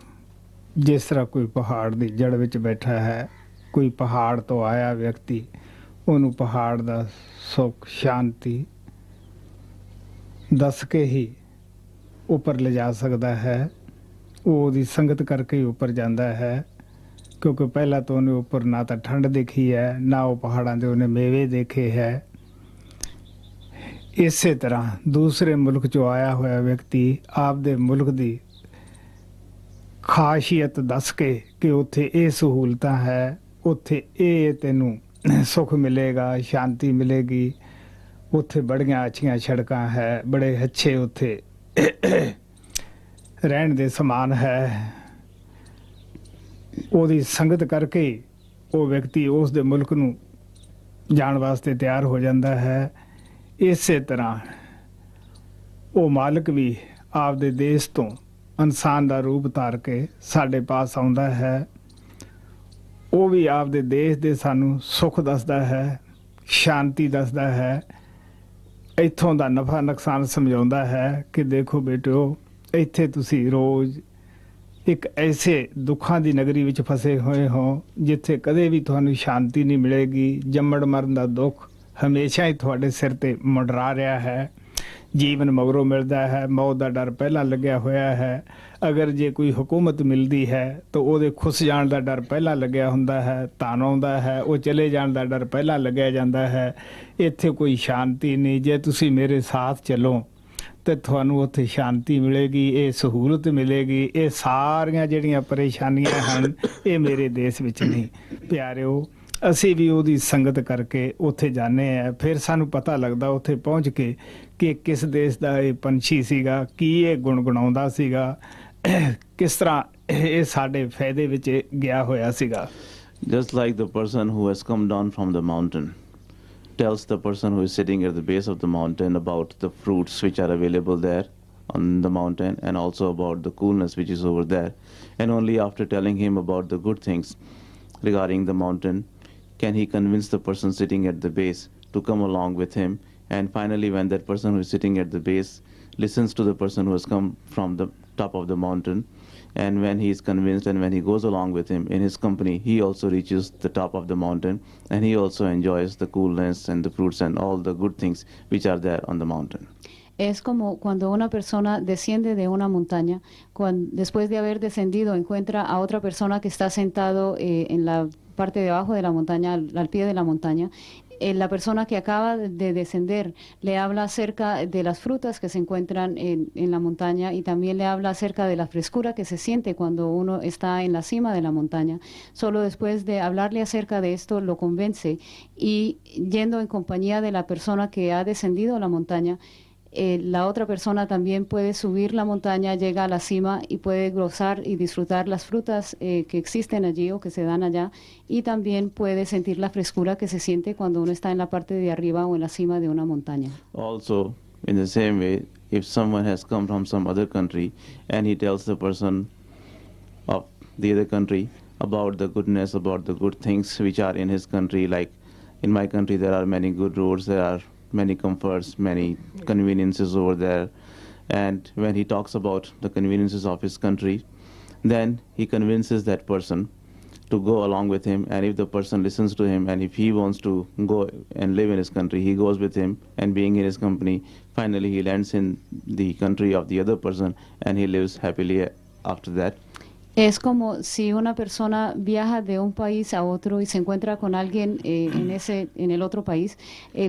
ਜਿਸ ਤਰ੍ਹਾਂ ਕੋਈ ਪਹਾੜ ਦੀ ਜੜ ਵਿੱਚ ਬੈਠਾ ਹੈ, ਕੋਈ ਪਹਾੜ ਤੋਂ ਆਇਆ ਵਿਅਕਤੀ ਉਹਨੂੰ ਪਹਾੜ ਦਾ ਸੁੱਖ ਸ਼ਾਂਤੀ ਦੱਸ ਕੇ ਹੀ ਉੱਪਰ ਲਿਜਾ ਸਕਦਾ ਹੈ। ਉਹ ਉਹਦੀ ਸੰਗਤ ਕਰਕੇ ਹੀ ਉੱਪਰ ਜਾਂਦਾ ਹੈ, ਕਿਉਂਕਿ ਪਹਿਲਾਂ ਤਾਂ ਉਹਨੇ ਉੱਪਰ ਨਾ ਤਾਂ ਠੰਡ ਦੇਖੀ ਹੈ, ਨਾ ਉਹ ਪਹਾੜਾਂ ਦੇ ਉਹਨੇ ਮੇਵੇ ਦੇਖੇ ਹੈ। ਇਸੇ ਤਰ੍ਹਾਂ ਦੂਸਰੇ ਮੁਲਕ 'ਚੋਂ ਆਇਆ ਹੋਇਆ ਵਿਅਕਤੀ ਆਪਦੇ ਮੁਲਕ ਦੀ ਖਾਸੀਅਤ ਦੱਸ ਕੇ ਕਿ ਉੱਥੇ ਇਹ ਸਹੂਲਤਾਂ ਹੈ, ਉੱਥੇ ਇਹ ਤੈਨੂੰ ਸੁੱਖ ਮਿਲੇਗਾ, ਸ਼ਾਂਤੀ ਮਿਲੇਗੀ, ਉੱਥੇ ਬੜੀਆਂ ਅੱਛੀਆਂ ਸੜਕਾਂ ਹੈ, ਬੜੇ ਅੱਛੇ ਉੱਥੇ ਰਹਿਣ ਦੇ ਸਮਾਨ ਹੈ। ਉਹਦੀ ਸੰਗਤ ਕਰਕੇ ਉਹ ਵਿਅਕਤੀ ਉਸ ਦੇ ਮੁਲਕ ਨੂੰ ਜਾਣ ਵਾਸਤੇ ਤਿਆਰ ਹੋ ਜਾਂਦਾ ਹੈ। ਇਸੇ ਤਰ੍ਹਾਂ ਉਹ ਮਾਲਕ ਵੀ ਆਪਦੇ ਦੇਸ਼ ਤੋਂ ਇਨਸਾਨ ਦਾ ਰੂਪ ਧਾਰ ਕੇ ਸਾਡੇ ਪਾਸ ਆਉਂਦਾ ਹੈ। ਉਹ ਵੀ ਆਪਦੇ ਦੇਸ਼ ਦੇ ਸਾਨੂੰ ਸੁੱਖ ਦੱਸਦਾ ਹੈ, ਸ਼ਾਂਤੀ ਦੱਸਦਾ ਹੈ, ਇੱਥੋਂ ਦਾ ਨਫਾ ਨੁਕਸਾਨ ਸਮਝਾਉਂਦਾ ਹੈ ਕਿ ਦੇਖੋ ਬੇਟਿਓ, ਇੱਥੇ ਤੁਸੀਂ ਰੋਜ਼ ਇੱਕ ਐਸੇ ਦੁੱਖਾਂ ਦੀ ਨਗਰੀ ਵਿੱਚ ਫਸੇ ਹੋਏ ਹੋ ਜਿੱਥੇ ਕਦੇ ਵੀ ਤੁਹਾਨੂੰ ਸ਼ਾਂਤੀ ਨਹੀਂ ਮਿਲੇਗੀ। ਜੰਮਣ ਮਰਨ ਦਾ ਦੁੱਖ ਹਮੇਸ਼ਾ ਹੀ ਤੁਹਾਡੇ ਸਿਰ ਤੇ ਮੰਡਰਾ ਰਿਹਾ ਹੈ। ਜੀਵਨ ਮਗਰੋਂ ਮਿਲਦਾ ਹੈ, ਮੌਤ ਦਾ ਡਰ ਪਹਿਲਾਂ ਲੱਗਿਆ ਹੋਇਆ ਹੈ। ਅਗਰ ਜੇ ਕੋਈ ਹਕੂਮਤ ਮਿਲਦੀ ਹੈ ਤਾਂ ਉਹਦੇ ਖੁੱਸ ਜਾਣ ਦਾ ਡਰ ਪਹਿਲਾਂ ਲੱਗਿਆ ਹੁੰਦਾ ਹੈ, ਧਨ ਆਉਂਦਾ ਹੈ, ਉਹ ਚਲੇ ਜਾਣ ਦਾ ਡਰ ਪਹਿਲਾਂ ਲੱਗਿਆ ਜਾਂਦਾ ਹੈ। ਇੱਥੇ ਕੋਈ ਸ਼ਾਂਤੀ ਨਹੀਂ। ਜੇ ਤੁਸੀਂ ਮੇਰੇ ਸਾਥ ਚੱਲੋ ਤੇ ਤੁਹਾਨੂੰ ਉੱਥੇ ਸ਼ਾਂਤੀ ਮਿਲੇਗੀ, ਇਹ ਸਹੂਲਤ ਮਿਲੇਗੀ। ਇਹ ਸਾਰੀਆਂ ਜਿਹੜੀਆਂ ਪਰੇਸ਼ਾਨੀਆਂ ਹਨ ਇਹ ਮੇਰੇ ਦੇਸ਼ ਵਿੱਚ ਨਹੀਂ। ਪਿਆਰਿਓ, ਅਸੀਂ ਵੀ ਉਹਦੀ ਸੰਗਤ ਕਰਕੇ ਉੱਥੇ ਜਾਂਦੇ ਹਾਂ, ਫਿਰ ਸਾਨੂੰ ਪਤਾ ਲੱਗਦਾ ਉੱਥੇ ਪਹੁੰਚ ਕੇ ਕਿ ਕਿਸ ਦੇਸ਼ ਦਾ ਇਹ ਪੰਛੀ ਸੀਗਾ, ਕੀ ਇਹ ਗੁਣਗੁਣਾਉਂਦਾ ਸੀਗਾ, ਕਿਸ ਤਰ੍ਹਾਂ ਇਹ ਸਾਡੇ ਫਾਇਦੇ ਵਿੱਚ ਗਿਆ ਹੋਇਆ ਸੀਗਾ। Just like the person who has come down from the mountain, tells the person who is sitting at the base of the mountain about the fruits which are available there on the mountain, and also about the coolness which is over there. And only after telling him about the good things regarding the mountain can he convince the person sitting at the base to come along with him. And finally, when that person who is sitting at the base listens to the person who has come from the top of the mountain, and when he is convinced and when he goes along with him in his company, he also reaches the top of the mountain, and he also enjoys the coolness and the fruits and all the good things which are there on the mountain. Es como cuando una persona desciende de una montaña, después de haber descendido encuentra a otra persona que está sentado en la parte de abajo de la montaña, al pie de la montaña. La persona que acaba de descender le habla acerca de las frutas que se encuentran en la montaña, y también le habla acerca de la frescura que se siente cuando uno está en la cima de la montaña. Solo después de hablarle acerca de esto lo convence, y yendo en compañía de la persona que ha descendido a la montaña, la otra persona también puede subir la montaña, llega a la cima y puede gozar y disfrutar las frutas que existen allí o que se dan allá, y también puede sentir la frescura que se siente cuando uno está en la parte de arriba o en la cima de una montaña. Also, in the same way, if someone has come from some other country and he tells the person of the other country about the goodness, about the good things which are in his country, like in my country there are many good roads, there are many comforts, many conveniences over there. And when he talks about the conveniences of his country, then he convinces that person to go along with him. And if the person listens to him, and if he wants to go and live in his country, he goes with him, and being in his company, finally he lands in the country of the other person, and he lives happily after that. Es como si una persona viaja de un país a otro y se encuentra con alguien en el otro país.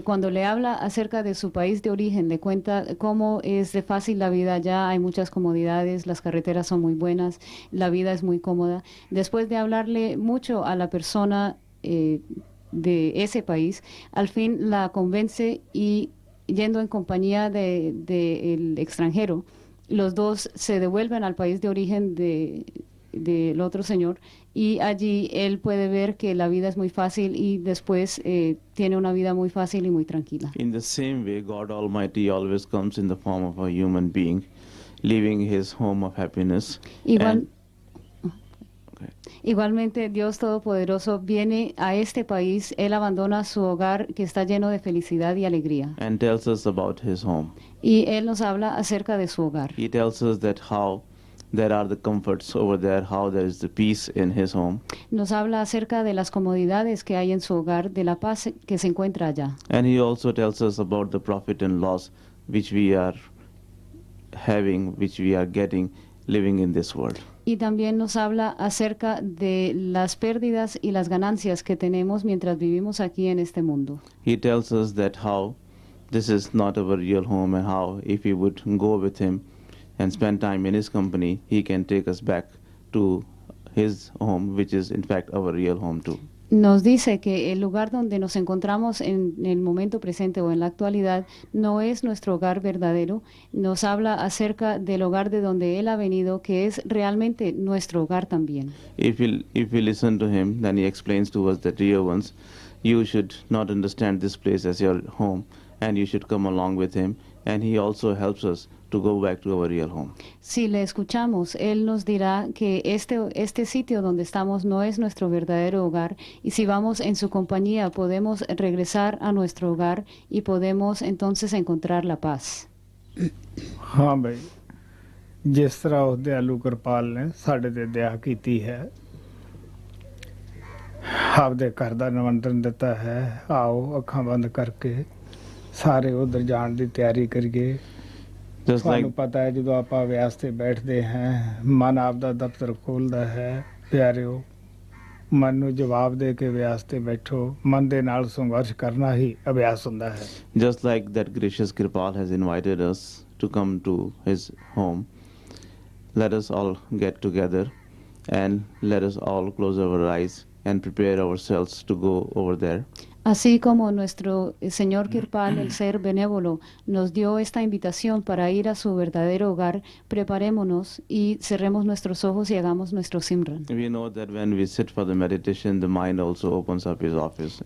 Cuando le habla acerca de su país de origen, le cuenta cómo es de fácil la vida allá, hay muchas comodidades, las carreteras son muy buenas, la vida es muy cómoda. Después de hablarle mucho a la persona de ese país, al fin la convence, y yendo en compañía del extranjero, los dos se devuelven al país de origen del otro señor, y allí él puede ver que la vida es muy fácil, y después tiene una vida muy fácil y muy tranquila. In the same way, God Almighty always comes in the form of a human being, leaving his home of happiness. Igualmente, Dios Todopoderoso viene a este país, Él abandona su hogar que está lleno de felicidad y alegría. And tells us about his home. Y Él nos habla acerca de su hogar. He tells us that how there are the comforts over there, how there is the peace in his home. Nos habla acerca de las comodidades que hay en su hogar, de la paz que se encuentra allá. And he also tells us about the profit and loss which we are having, which we are getting, living in this world. Y también nos habla acerca de las pérdidas y las ganancias que tenemos mientras vivimos aquí en este mundo. He tells us that how this is not our real home, and how if we would go with him and spend time in his company, he can take us back to his home, which is in fact our real home too. Nos dice que el lugar donde nos encontramos en el momento presente o en la actualidad no es nuestro hogar verdadero. Nos habla acerca del hogar de donde Él ha venido, que es realmente nuestro hogar también. If we listen to him, then he explains to us that, dear ones, you should not understand this place as your home, and you should come along with him, and he also helps us to go back to our real home. Si le escuchamos, Él nos dirá que este sitio donde estamos no es nuestro verdadero hogar, y si vamos en su compañía podemos regresar a nuestro hogar y podemos entonces encontrar la paz. ਹਾਂ ਬਈ, ਜਿਸ ਤਰ੍ਹਾਂ ਉਸ ਦਿਆਲੂ ਕਿਰਪਾਲ ਨੇ ਸਾਡੇ ਤੇ ਦਇਆ ਕੀਤੀ ਹੈ, ਆਪਦੇ ਘਰ ਦਾ ਨਿਮੰਤਰਣ ਦਿੱਤਾ ਹੈ, ਆਓ ਅੱਖਾਂ ਬੰਦ ਕਰਕੇ ਸਾਰੇ ਉਧਰ ਜਾਣ ਦੀ ਤਿਆਰੀ ਕਰੀਏ। ਤੁਹਾਨੂੰ ਪਤਾ ਹੈ ਜਦੋਂ ਆਪਾਂ ਅਭਿਆਸ ਤੇ ਬੈਠਦੇ ਹਾਂ, ਮਨ ਆਪਦਾ ਦਫ਼ਤਰ ਖੋਲ੍ਹਦਾ ਹੈ। ਪਿਆਰਿਓ, ਮਨ ਨੂੰ ਜਵਾਬ ਦੇ ਕੇ ਅਭਿਆਸ ਤੇ ਬੈਠੋ। ਮਨ ਦੇ ਨਾਲ ਸੰਘਰਸ਼ ਕਰਨਾ ਹੀ ਅਭਿਆਸ ਹੁੰਦਾ ਹੈ। Just like that gracious Kripal has invited us to come to his home, let us all get together and let us all close our eyes and prepare ourselves to go over there. Así como nuestro Señor Kirpal, el ser benévolo, nos dio esta invitación para ir a su verdadero hogar, preparémonos y cerremos nuestros ojos y hagamos nuestro Simran. We know that when we sit for the meditation, the mind also opens up his office.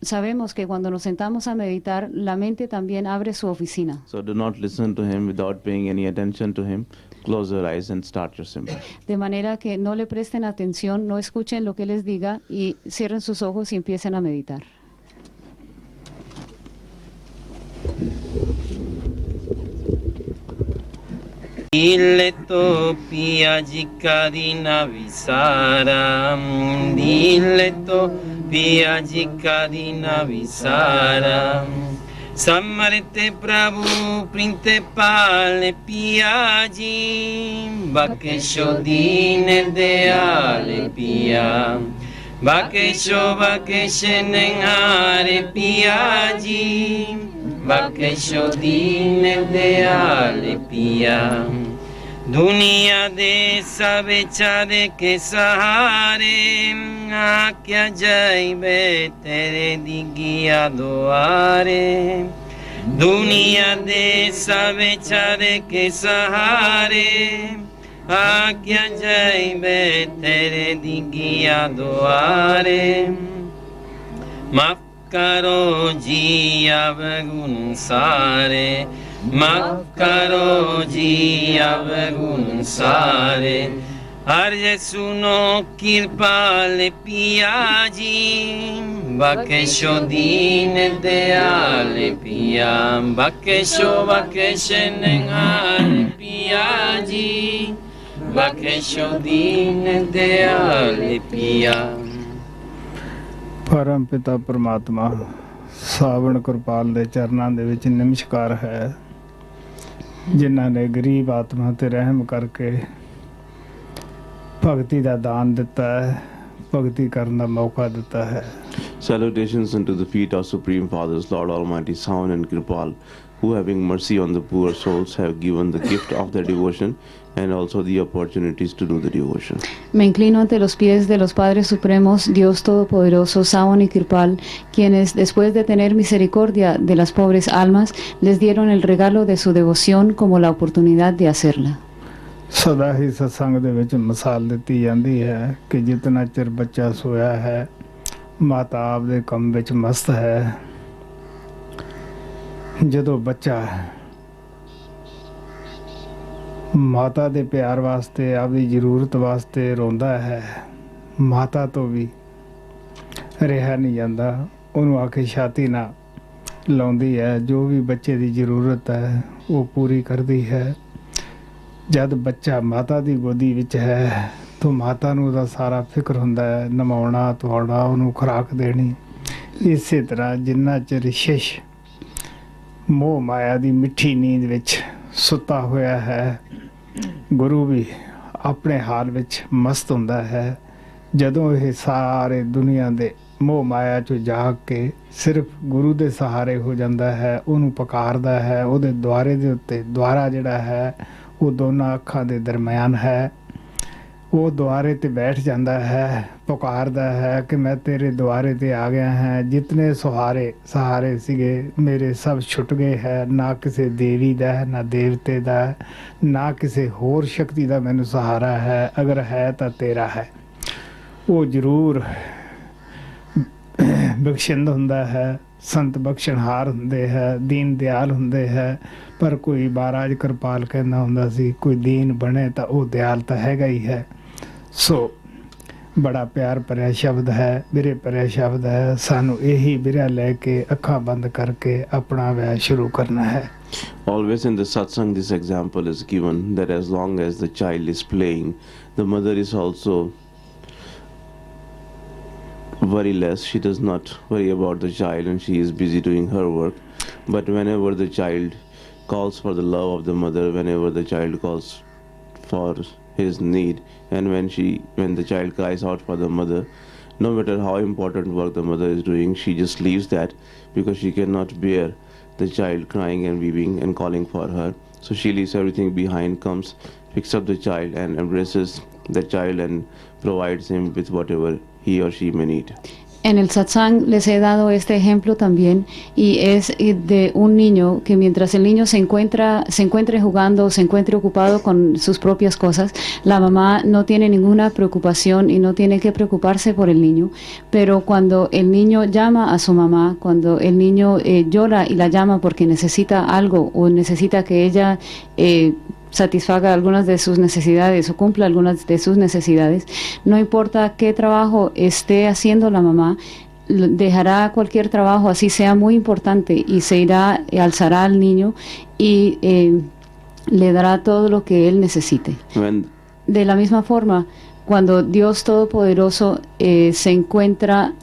sabemos que cuando nos sentamos a meditar, la mente también abre su oficina. So do not listen to him without paying any attention to him. Close your eyes and start your simba. De manera que no le presten atención, no escuchen lo que les diga y cierren sus ojos y empiecen a meditar. Dile to piyajikadina visaram, dile to piyajikadina visaram. Samarite Prabhu Printepale Piyaji, Bakesho Dine Deale Piya, Bakesho Bakeshenengare Piyaji, Bakesho Dine Deale Piya. दुनिया दे सब बेचारे के सहारे आक्या जाइबे तेरे दिगिया दुआरे दुनिया दे सब बेचारे के सहारे आक्या जाइबे तेरे दिगिया दुआरे माफ करो जी अवगुण सारे माफ करो जी अवगुण सारे अर्ज सुनो कृपाल पिया जी बकेशो दीन दयाल पिया बकेशो बकेशनहार पिया जी बकेशो दीन दयाल पिया। ਪਰਮ ਪਿਤਾ ਪਰਮਾਤਮਾ ਸਾਵਣ ਕਿਰਪਾਲ ਦੇ ਚਰਨਾਂ ਦੇ ਵਿੱਚ ਨਮਸਕਾਰ ਹੈ, ਜਿਨ੍ਹਾਂ ਨੇ ਗਰੀਬ ਆਤਮਾ ਤੇ ਰਹਿਮ ਕਰਕੇ ਭਗਤੀ ਦਾ ਦਾਨ ਦਿੱਤਾ ਹੈ, ਭਗਤੀ ਕਰਨ ਦਾ ਮੌਕਾ ਦਿੱਤਾ ਹੈ। Salutations unto the feet of Supreme Fathers, Lord Almighty, Savan and Kripal, who having mercy on the poor souls have given the gift of their devotion and also the opportunities to do the devotion. Me inclino ante los pies de los Padres Supremos, Dios Todopoderoso, Savan y Kripal, quienes después de tener misericordia de las pobres almas, les dieron el regalo de su devoción como la oportunidad de hacerla. ਸਦਾ ਹੀ ਸਤਸੰਗ ਦੇ ਵਿੱਚ ਮਿਸਾਲ ਦਿੱਤੀ ਜਾਂਦੀ ਹੈ ਕਿ ਜਿਤਨਾ ਚਿਰ ਬੱਚਾ ਸੋਇਆ ਹੈ, ਮਾਤਾ ਆਪਦੇ ਕੰਮ ਵਿੱਚ ਮਸਤ ਹੈ। ਜਦੋਂ ਬੱਚਾ ਮਾਤਾ ਦੇ ਪਿਆਰ ਵਾਸਤੇ, ਆਪਦੀ ਜ਼ਰੂਰਤ ਵਾਸਤੇ ਰੋਂਦਾ ਹੈ, ਮਾਤਾ ਤੋਂ ਵੀ ਰਿਹਾ ਨਹੀਂ ਜਾਂਦਾ, ਉਹਨੂੰ ਆ ਕੇ ਛਾਤੀ ਨਾਲ ਲਾਉਂਦੀ ਹੈ, ਜੋ ਵੀ ਬੱਚੇ ਦੀ ਜ਼ਰੂਰਤ ਹੈ ਉਹ ਪੂਰੀ ਕਰਦੀ ਹੈ। ਜਦ ਬੱਚਾ ਮਾਤਾ ਦੀ ਗੋਦੀ ਵਿੱਚ ਹੈ ਤਾਂ ਮਾਤਾ ਨੂੰ ਉਹਦਾ ਸਾਰਾ ਫਿਕਰ ਹੁੰਦਾ ਹੈ, ਨਵਾਉਣਾ ਧਵਾਉਣਾ, ਉਹਨੂੰ ਖੁਰਾਕ ਦੇਣੀ। ਇਸੇ ਤਰ੍ਹਾਂ ਜਿੰਨਾ ਚਿਰ ਸ਼ਿਸ਼ ਮੋਹ ਮਾਇਆ ਦੀ ਮਿੱਠੀ ਨੀਂਦ ਵਿੱਚ ਸੁੱਤਾ ਹੋਇਆ ਹੈ, ਗੁਰੂ ਵੀ ਆਪਣੇ ਹਾਲ ਵਿੱਚ ਮਸਤ ਹੁੰਦਾ ਹੈ। ਜਦੋਂ ਇਹ ਸਾਰੇ ਦੁਨੀਆ ਦੇ ਮੋਹ ਮਾਇਆ 'ਚੋਂ ਜਾਗ ਕੇ ਸਿਰਫ ਗੁਰੂ ਦੇ ਸਹਾਰੇ ਹੋ ਜਾਂਦਾ ਹੈ, ਉਹਨੂੰ ਪੁਕਾਰਦਾ ਹੈ, ਉਹਦੇ ਦੁਆਰੇ ਦੇ ਉੱਤੇ ਦੁਆਰਾ ਜਿਹੜਾ ਹੈ ਉਹ ਦੋਨਾਂ ਅੱਖਾਂ ਦੇ ਦਰਮਿਆਨ ਹੈ, ਉਹ ਦੁਆਰੇ ਤੇ ਬੈਠ ਜਾਂਦਾ ਹੈ, ਪੁਕਾਰਦਾ ਹੈ ਕਿ ਮੈਂ ਤੇਰੇ ਦੁਆਰੇ ਤੇ ਆ ਗਿਆ ਹਾਂ। ਜਿਤਨੇ ਸਹਾਰੇ ਸੀਗੇ ਮੇਰੇ ਸਭ ਛੁੱਟ ਗਏ ਹੈ, ਨਾ ਕਿਸੇ ਦੇਵੀ ਦਾ ਹੈ, ਨਾ ਦੇਵਤੇ ਦਾ, ਨਾ ਕਿਸੇ ਹੋਰ ਸ਼ਕਤੀ ਦਾ ਮੈਨੂੰ ਸਹਾਰਾ ਹੈ, ਅਗਰ ਹੈ ਤਾਂ ਤੇਰਾ ਹੈ। ਉਹ ਜ਼ਰੂਰ ਬਖਸ਼ਿੰਦ ਹੁੰਦਾ ਹੈ, ਸੰਤ ਬਖਸ਼ਣਹਾਰ ਹੁੰਦੇ ਹੈ, ਦੀਨ ਦਿਆਲ ਹੁੰਦੇ ਹੈ। ਪਰ ਕੋਈ ਮਹਾਰਾਜ ਕਿਰਪਾਲ ਕਹਿੰਦਾ ਹੁੰਦਾ ਸੀ, ਕੋਈ ਦੀਨ ਬਣੇ ਤਾਂ ਉਹ ਦਿਆਲ ਤਾਂ ਹੈਗਾ ਹੀ ਹੈ। ਸੋ ਬੜਾ ਪਿਆਰ ਭਰਿਆ ਸ਼ਬਦ ਹੈ, ਬਿਰੇ ਭਰਿਆ ਸ਼ਬਦ ਹੈ। ਸਾਨੂੰ ਇਹੀ ਬਿਰਾ ਲੈ ਕੇ ਅੱਖਾਂ ਬੰਦ ਕਰਕੇ ਆਪਣਾ ਵਿਆਹ ਸ਼ੁਰੂ ਕਰਨਾ ਹੈ। Always in the satsang this example is given that as long as the child is playing, the mother is also worryless. She does not worry about the child and she is busy doing her work. But whenever the child calls for the love of the mother, whenever the child calls for his need, and when the child cries out for the mother, no matter how important work the mother is doing, she just leaves that because she cannot bear the child crying and weeping and calling for her. So she leaves everything behind, comes, picks up the child and embraces the child and provides him with whatever he or she may need. En el satsang les he dado este ejemplo también y es de un niño que mientras el niño se encuentre jugando, se encuentre ocupado con sus propias cosas, la mamá no tiene ninguna preocupación y no tiene que preocuparse por el niño, pero cuando el niño llama a su mamá, cuando el niño llora y la llama porque necesita algo o necesita que ella satisfaga algunas de sus necesidades o cumpla algunas de sus necesidades, no importa qué trabajo esté haciendo la mamá, dejará cualquier trabajo, así sea muy importante, y se irá, alzará al niño y le dará todo lo que él necesite. When De la misma forma, cuando Dios Todopoderoso se encuentra,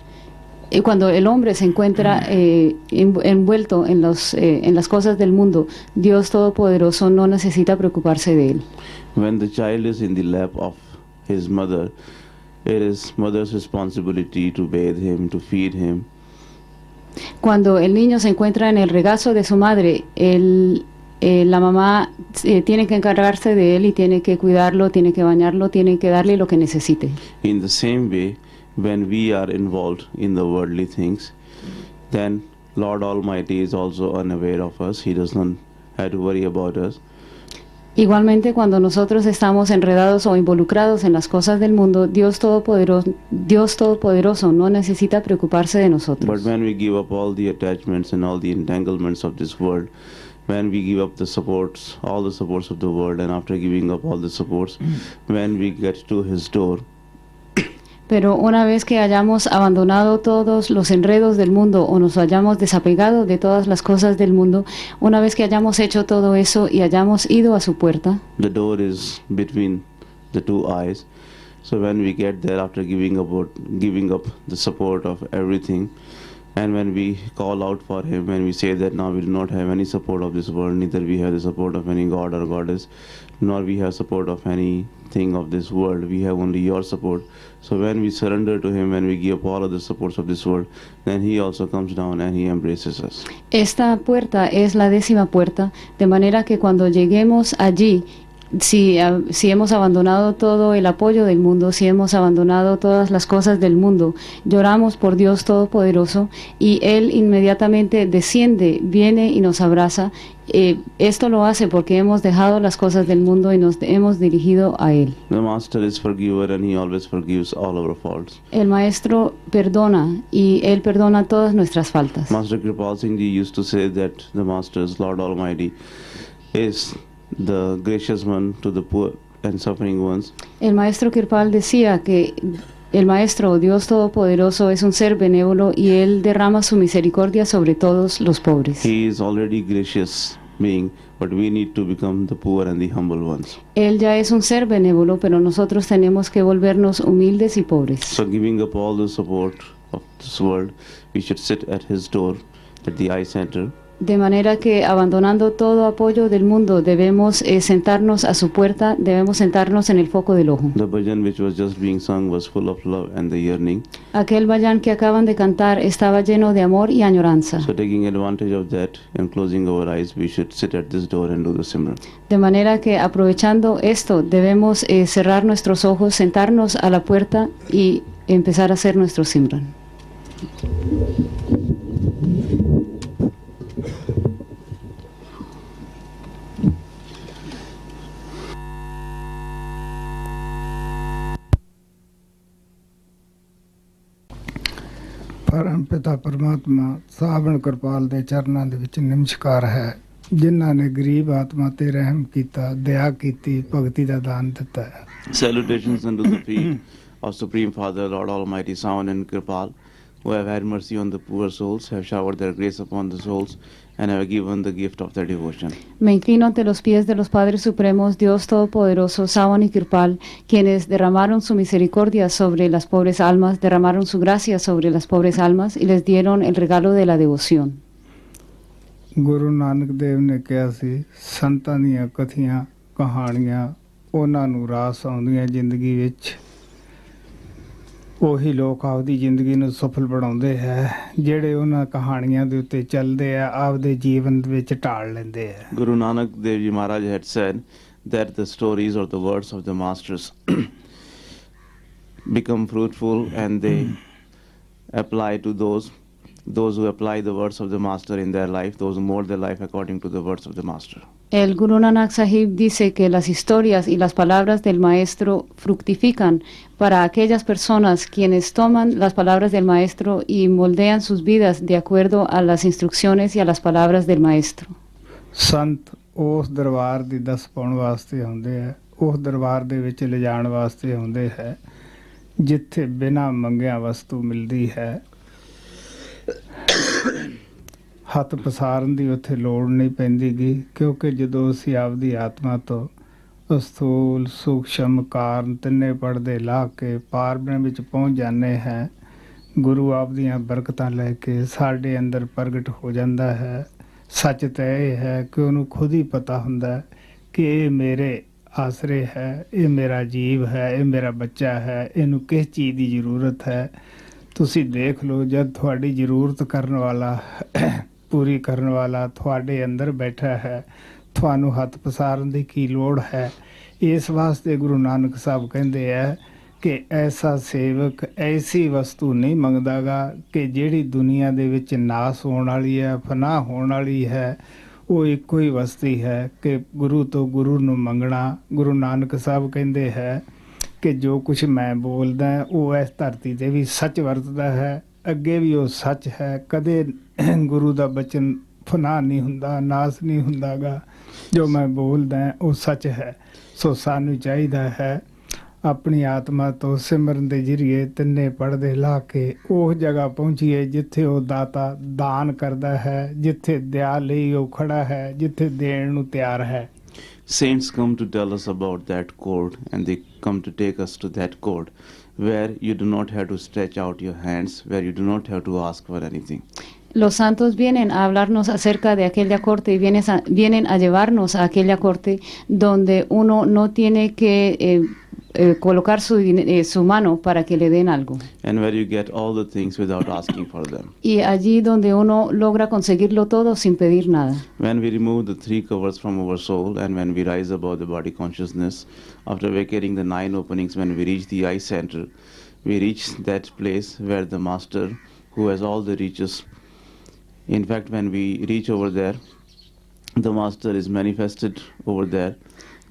cuando el hombre se encuentra envuelto en las cosas del mundo, Dios Todopoderoso no necesita preocuparse de él. when the child is in the lap of his mother, it is mother's responsibility to bathe him, to feed him. Cuando el niño se encuentra en el regazo de su madre, la mamá tiene que encargarse de él y tiene que cuidarlo, tiene que bañarlo, tiene que darle lo que necesite. In the same way, when we are involved in the worldly things, then Lord Almighty is also unaware of us. He does not have to worry about us. Igualmente, cuando nosotros estamos enredados o involucrados en las cosas del mundo, Dios Todopoderoso no necesita preocuparse de But nosotros. when we give up all the attachments and all the entanglements of this world, when we give up the supports, all the supports of the world, and after giving up all the supports, when we get to His door, Pero una vez que hayamos abandonado todos los enredos del mundo o nos hayamos desapegado de todas las cosas del mundo, una vez que hayamos hecho todo eso y hayamos ido a su puerta, the door is between the two eyes. So when we get there after giving up the support of everything, and when we call out for Him, when we say that now we do not have any support of this world, neither we have the support of any god or goddess, nor we have support of anything of this world, we have only your support. So when we surrender to Him, when we give up all of the supports of this world, then He also comes down and He embraces us. esta puerta es la 10ª puerta, de manera que cuando lleguemos allí, si hemos abandonado todo el apoyo del mundo, si hemos abandonado todas las cosas del mundo, lloramos por Dios Todopoderoso y Él inmediatamente desciende, viene y nos abraza. Esto lo hace porque hemos dejado las cosas del mundo y nos hemos dirigido a Él. The Master is forgiver and He always forgives all our faults. El Maestro perdona y Él perdona todas nuestras faltas. Master Kripal Singh Ji used to say that the Master's Lord Almighty is the gracious one to the poor and suffering ones. El Maestro Kirpal decía que el Maestro, Dios Todopoderoso, es un ser benévolo y Él derrama su misericordia sobre todos los pobres. He is already gracious being, but we need to become the poor and the humble ones. Él ya es un ser benévolo, pero nosotros tenemos que volvernos humildes y pobres. So giving up all the support of this world, we should sit at His door, at the eye center, De manera que abandonando todo apoyo del mundo, debemos sentarnos a su puerta, debemos sentarnos en el foco del ojo. The bhajan which was just being sung was full of love and the yearning. Aquel bhajan que acaban de cantar estaba lleno de amor y añoranza. So taking advantage of that and closing our eyes, we should sit at this door and do the Simran. De manera que aprovechando esto, debemos cerrar nuestros ojos, sentarnos a la puerta y empezar a hacer nuestro Simran. ਪਰਮ ਪਿਤਾ ਪਰਮਾਤਮਾ ਸਾਵਣ ਕਿਰਪਾਲ ਦੇ ਚਰਨਾਂ ਦੇ ਵਿੱਚ ਨਮਸਕਾਰ ਹੈ, ਜਿਨ੍ਹਾਂ ਨੇ ਗਰੀਬ ਆਤਮਾ ਤੇ ਰਹਿਮ ਕੀਤਾ, ਦਇਆ ਕੀਤੀ, ਭਗਤੀ ਦਾ ਦਾਨ ਦਿੱਤਾ ਹੈ। Salutations unto the feet of Supreme Father, Lord Almighty, Savan and Kripal, who have had mercy on the poor souls, have showered their grace upon the souls, and have given the gift of their devotion. Me inclino ante los pies de los Padres Supremos, Dios Todopoderoso, Savan y Kirpal, quienes derramaron su misericordia sobre las pobres almas, derramaron su gracia sobre las pobres almas y les dieron el regalo de la devoción. Guru ਨਾਨਕ ਦੇਵ ਨੇ ਕਿਹਾ ਸੀ, ਸੰਤਾਂ ਦੀਆਂ ਕਥੀਆਂ ਕਹਾਣੀਆਂ ਉਹਨਾਂ ਨੂੰ ਰਾਸ ਆਉਂਦੀਆਂ ਜ਼ਿੰਦਗੀ ਵਿੱਚ। ਉਹੀ ਲੋਕ ਆਪਦੀ ਜ਼ਿੰਦਗੀ ਨੂੰ ਸਫਲ ਬਣਾਉਂਦੇ ਹੈ ਜਿਹੜੇ ਉਹਨਾਂ ਕਹਾਣੀਆਂ ਦੇ ਉੱਤੇ ਚੱਲਦੇ ਆ, ਆਪਦੇ ਜੀਵਨ ਵਿੱਚ ਢਾਲ ਲੈਂਦੇ ਆ। Guru Nanak Dev Ji Maharaj had said that the stories or the words of the masters become fruitful and they apply to those who apply the words of the master in their life, those who mold their life according to the words of the master. El Guru Nanak Sahib dice que las historias y las palabras del maestro fructifican para aquellas personas quienes toman las palabras del maestro y moldean sus vidas de acuerdo a las instrucciones y a las palabras del maestro. ਸੰਤ ਉਸ ਦਰਬਾਰ ਦੀ ਦੱਸ ਪਾਉਣ ਵਾਸਤੇ ਆਉਂਦੇ ਹੈ, ਉਸ ਦਰਬਾਰ ਦੇ ਵਿੱਚ ਲਿਜਾਣ ਵਾਸਤੇ ਆਉਂਦੇ ਹੈ ਜਿੱਥੇ ਬਿਨਾਂ ਮੰਗਿਆਂ ਵਸਤੂ ਮਿਲਦੀ ਹੈ। ਹੱਥ ਪਸਾਰਨ ਦੀ ਉੱਥੇ ਲੋੜ ਨਹੀਂ ਪੈਂਦੀ ਗੀ, ਕਿਉਂਕਿ ਜਦੋਂ ਅਸੀਂ ਆਪਦੀ ਆਤਮਾ ਤੋਂ ਅਸਥੂਲ ਸੂਖਸ਼ਮ ਕਾਰਨ ਤਿੰਨੇ ਪੜਦੇ ਲਾਹ ਕੇ ਪਾਰਬ੍ਰਹਮ ਵਿੱਚ ਪਹੁੰਚ ਜਾਂਦੇ ਹੈ, ਗੁਰੂ ਆਪਦੀਆਂ ਬਰਕਤਾਂ ਲੈ ਕੇ ਸਾਡੇ ਅੰਦਰ ਪ੍ਰਗਟ ਹੋ ਜਾਂਦਾ ਹੈ। ਸੱਚ ਤਾਂ ਇਹ ਹੈ ਕਿ ਉਹਨੂੰ ਖੁਦ ਹੀ ਪਤਾ ਹੁੰਦਾ ਕਿ ਇਹ ਮੇਰੇ ਆਸਰੇ ਹੈ, ਇਹ ਮੇਰਾ ਜੀਵ ਹੈ, ਇਹ ਮੇਰਾ ਬੱਚਾ ਹੈ, ਇਹਨੂੰ ਕਿਸ ਚੀਜ਼ ਦੀ ਜ਼ਰੂਰਤ ਹੈ। ਤੁਸੀਂ ਦੇਖ ਲਓ, ਜਦ ਤੁਹਾਡੀ ਜ਼ਰੂਰਤ ਕਰਨ ਵਾਲਾ ਪੂਰੀ ਕਰਨ ਵਾਲਾ ਤੁਹਾਡੇ ਅੰਦਰ ਬੈਠਾ ਹੈ, ਤੁਹਾਨੂੰ ਹੱਥ ਪਸਾਰਨ ਦੀ ਕੀ ਲੋੜ ਹੈ। ਇਸ ਵਾਸਤੇ ਗੁਰੂ ਨਾਨਕ ਸਾਹਿਬ ਕਹਿੰਦੇ ਹੈ ਕਿ ਐਸਾ ਸੇਵਕ ਐਸੀ ਵਸਤੂ ਨਹੀਂ ਮੰਗਦਾਗਾ ਕਿ ਜਿਹੜੀ ਦੁਨੀਆ ਦੇ ਵਿੱਚ ਨਾਸ ਹੋਣ ਵਾਲੀ ਹੈ, ਫਨਾਹ ਹੋਣ ਵਾਲੀ ਹੈ। ਉਹ ਇੱਕੋ ਹੀ ਵਸਤੀ ਹੈ ਕਿ ਗੁਰੂ ਤੋਂ ਗੁਰੂ ਨੂੰ ਮੰਗਣਾ। ਗੁਰੂ ਨਾਨਕ ਸਾਹਿਬ ਕਹਿੰਦੇ ਹੈ ਕਿ ਜੋ ਕੁਛ ਮੈਂ ਬੋਲਦਾ ਉਹ ਇਸ ਧਰਤੀ 'ਤੇ ਵੀ ਸੱਚ ਵਰਤਦਾ ਹੈ, ਅੱਗੇ ਵੀ ਉਹ ਸੱਚ ਹੈ। ਕਦੇ ਗੁਰੂ ਦਾ ਬਚਨ ਫਨਾਹ ਨਹੀਂ ਹੁੰਦਾ, ਨਾਸ ਨਹੀਂ ਹੁੰਦਾਗਾ। ਜੋ ਮੈਂ ਬੋਲਦਾ ਉਹ ਸੱਚ ਹੈ। ਸੋ ਸਾਨੂੰ ਚਾਹੀਦਾ ਹੈ ਆਪਣੀ ਆਤਮਾ ਤੋਂ ਸਿਮਰਨ ਦੇ ਜ਼ਰੀਏ ਤਿੰਨੇ ਪੜਦੇ ਲਾ ਕੇ ਉਹ ਜਗ੍ਹਾ ਪਹੁੰਚੀਏ ਜਿੱਥੇ ਉਹ ਦਾਤਾ ਦਾਨ ਕਰਦਾ ਹੈ, ਜਿੱਥੇ ਦਿਆ ਲਈ ਉਹ ਖੜਾ ਹੈ, ਜਿੱਥੇ ਦੇਣ ਨੂੰ ਤਿਆਰ ਹੈ। Saints come to tell us about that court, and they come to take us to that court where you do not have to stretch out your hands, where you do not have to ask for anything. Los santos vienen a hablarnos acerca de aquella corte y vienen a llevarnos a aquella corte donde uno no tiene que colocar su mano para que le den algo. And where you get all the things without asking for them. Y allí donde uno logra conseguirlo todo sin pedir nada. When we remove the 3 covers from our soul and when we rise above the body consciousness, after vacating the 9 openings, when we reach the eye center, we reach that place where the master who has all the riches. In fact, when we reach over there, the master is manifested over there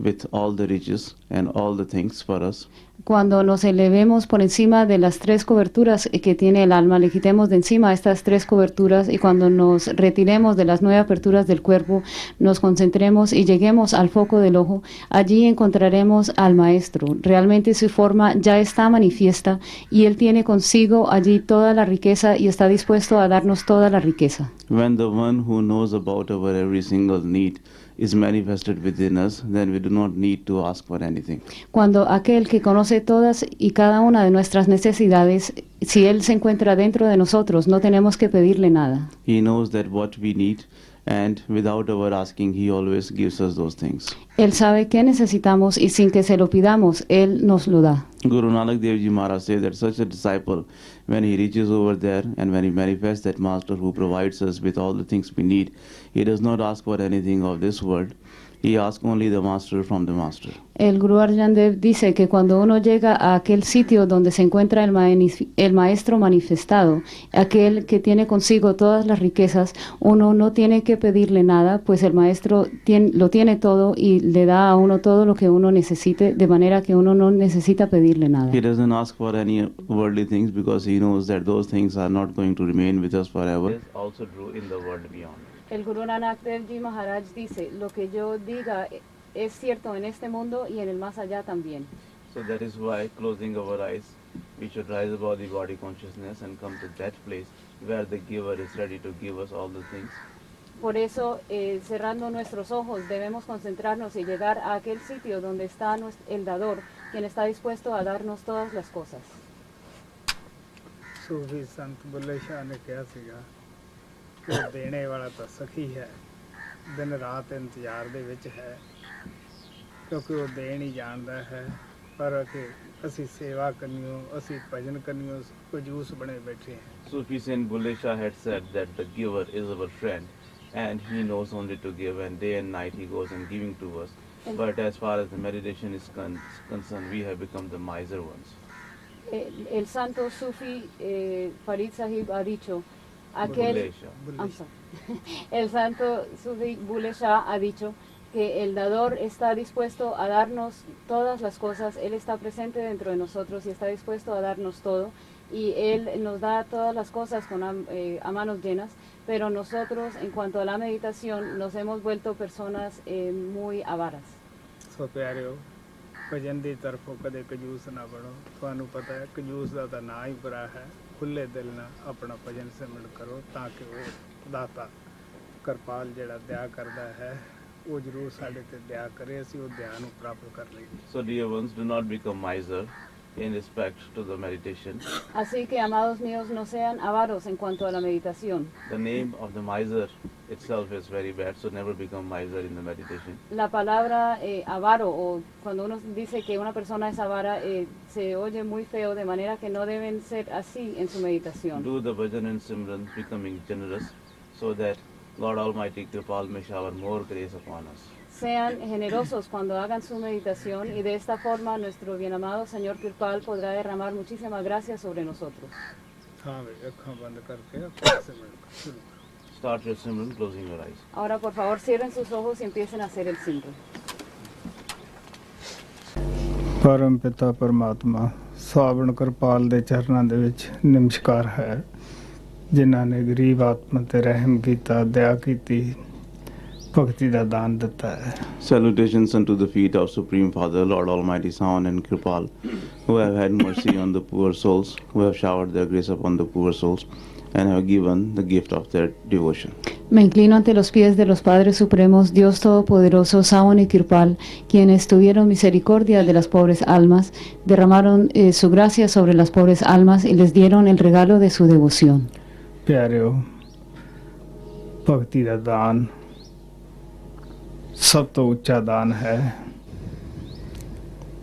with all the riches and all the things for us. Cuando nos elevemos por encima de las 3 coberturas que tiene el alma, le quitemos de encima estas 3 coberturas y cuando nos retiremos de las 9 aperturas del cuerpo, nos concentremos y lleguemos al foco del ojo, allí encontraremos al Maestro. Realmente su forma ya está manifiesta y Él tiene consigo allí toda la riqueza y está dispuesto a darnos toda la riqueza. When the one who knows about our every single need is manifested within us, then we do not need to ask for anything. Cuando aquel que conoce todas y cada una de nuestras necesidades, si Él se encuentra dentro de nosotros, no tenemos que pedirle nada. He knows that what we need, and without our asking, He always gives us those things. Él sabe qué necesitamos y sin que se lo pidamos, Él nos lo da. Guru Nanak Dev Ji Maharaj says that such a disciple, when he reaches over there and when he manifests that master who provides us with all the things we need, he does not ask for anything of this world. He asks only the master from the master. El Guru Arjan Dev dice que cuando uno llega a aquel sitio donde se encuentra el maestro manifestado, aquel que tiene consigo todas las riquezas, uno no tiene que pedirle nada, pues el maestro lo tiene todo y le da a uno todo lo que uno necesite, de manera que uno no necesita pedirle nada. He doesn't ask for any worldly things because he knows that those things are not going to remain with us forever. This is also true in the world beyond. El Guru Nanak Dev Ji Maharaj dice, lo que yo diga es cierto en este mundo y en el más allá también. So that is why, closing our eyes, we should rise above the body consciousness and come to that place where the giver is ready to give us all the things. Por eso, cerrando nuestros ojos, debemos concentrarnos y llegar a aquel sitio donde está el dador, quien está dispuesto a darnos todas las cosas. ਸੂਫੀ ਸੰਤ ਬੁੱਲੇ ਸ਼ਾਹ ਨੇ ਕਿਹਾ ਸੀਗਾ ਕਿ ਉਹ ਦੇਣੇ ਵਾਲਾ ਤਾਂ ਸਖੀ ਹੈ, ਦਿਨ ਰਾਤ ਇੰਤਜ਼ਾਰ ਦੇ ਵਿੱਚ ਹੈ, ਕਿਉਂਕਿ ਉਹ ਦੇਣ ਹੀ ਜਾਣਦਾ ਹੈ। ਪਰ ਕਿ ਅਸੀਂ ਸੇਵਾ ਕਰਨੀਓ, ਅਸੀਂ ਭਜਨ ਕਰਨੀਓ, ਕੰਜੂਸ ਬਣੇ ਬੈਠੇ ਹਾਂ। Sufi Saint Bulle Shah had said that the giver is our friend and he knows only to give, and day and night he goes and giving to us. But as far as the meditation is concerned, we have become the miser ones. El santo Sufi Farid Sahib ha dicho, aquel, Bulleh Shah. I'm sorry. El santo Sufi Bulleh Shah ha dicho que el dador está dispuesto a darnos todas las cosas, él está presente dentro de nosotros y está dispuesto a darnos todo, y él nos da todas las cosas a manos llenas, pero nosotros en cuanto a la meditación nos hemos vuelto personas muy avaras. ਸੋ ਪਿਆਰਿਓ ਭਜਨ ਦੀ ਤਰਫੋਂ ਕਦੇ ਕੰਜੂਸ ਨਾ ਬਣੋ। ਤੁਹਾਨੂੰ ਪਤਾ ਹੈ ਕੰਜੂਸ ਦਾ ਤਾਂ ਨਾਂ ਹੀ ਬੁਰਾ ਹੈ। ਖੁੱਲੇ ਦਿਲ ਨਾਲ ਆਪਣਾ ਭਜਨ ਸਿਮਰਨ ਕਰੋ ਤਾਂ ਕਿ ਉਹ ਦਾਤਾ ਕਿਰਪਾਲ ਜਿਹੜਾ ਦਇਆ ਕਰਦਾ ਹੈ ਉਹ ਜ਼ਰੂਰ ਸਾਡੇ ਤੇ ਦਇਆ ਕਰੇ, ਅਸੀਂ ਉਹ ਦਇਆ ਨੂੰ ਪ੍ਰਾਪਤ ਕਰ ਲਈਏ। So dear ones, do not become miser in respect to the meditation. Así que, amados míos, no sean avaros en cuanto a la meditación. The name of the miser itself is very bad, so never become miser in the meditation. La palabra avaro, o cuando uno dice que una persona es avara, se oye muy feo, de manera que no deben ser así en su meditación. Do the bhajan and simran becoming generous so that Lord Almighty Kripal may shower more grace upon us. Sean generosos cuando hagan su meditación y de esta forma nuestro bien amado Señor Kirpal podrá derramar muchísimas gracias sobre nosotros. ਹਾਂ ਵੀ ਅੱਖਾਂ ਬੰਦ ਕਰਕੇ ਆਪਣਾ ਸਿਮਰਨ ਸ਼ੁਰੂ ਕਰੋ। Start your simran closing your eyes. Ahora, por favor, cierren sus ojos y empiecen a hacer el Simran. ਪਰਮ ਪਿਤਾ ਪਰਮਾਤਮਾ, ਸਾਵਣ ਕਿਰਪਾਲ ਦੇ ਚਰਨਾਂ ਦੇ ਵਿੱਚ ਨਮਸਕਾਰ ਹੈ, ਜਿਨ੍ਹਾਂ ਨੇ ਗਰੀਬ ਆਤਮਾ ਤੇ ਰਹਿਮ ਕੀਤਾ, ਦਇਆ ਕੀਤੀ, ਭਗਤੀ ਦਾ ਦਾਨ ਦਿੱਤਾ ਹੈ। Salutations unto the feet of Supreme Father, Lord Almighty Sawan and Kripal, who have had mercy on the poor souls, who have showered their grace upon the poor souls, and have given the gift of their devotion. Me inclino ante los pies de los Padres Supremos, Dios Todopoderoso, Sawan y Kirpal, quienes tuvieron misericordia de las pobres almas, derramaron su gracia sobre las pobres almas y les dieron el regalo de su devoción. ਪਿਆਰਿਓ, ਭਗਤੀ ਦਾ ਦਾਨ ਸਭ ਤੋਂ ਉੱਚਾ ਦਾਨ ਹੈ।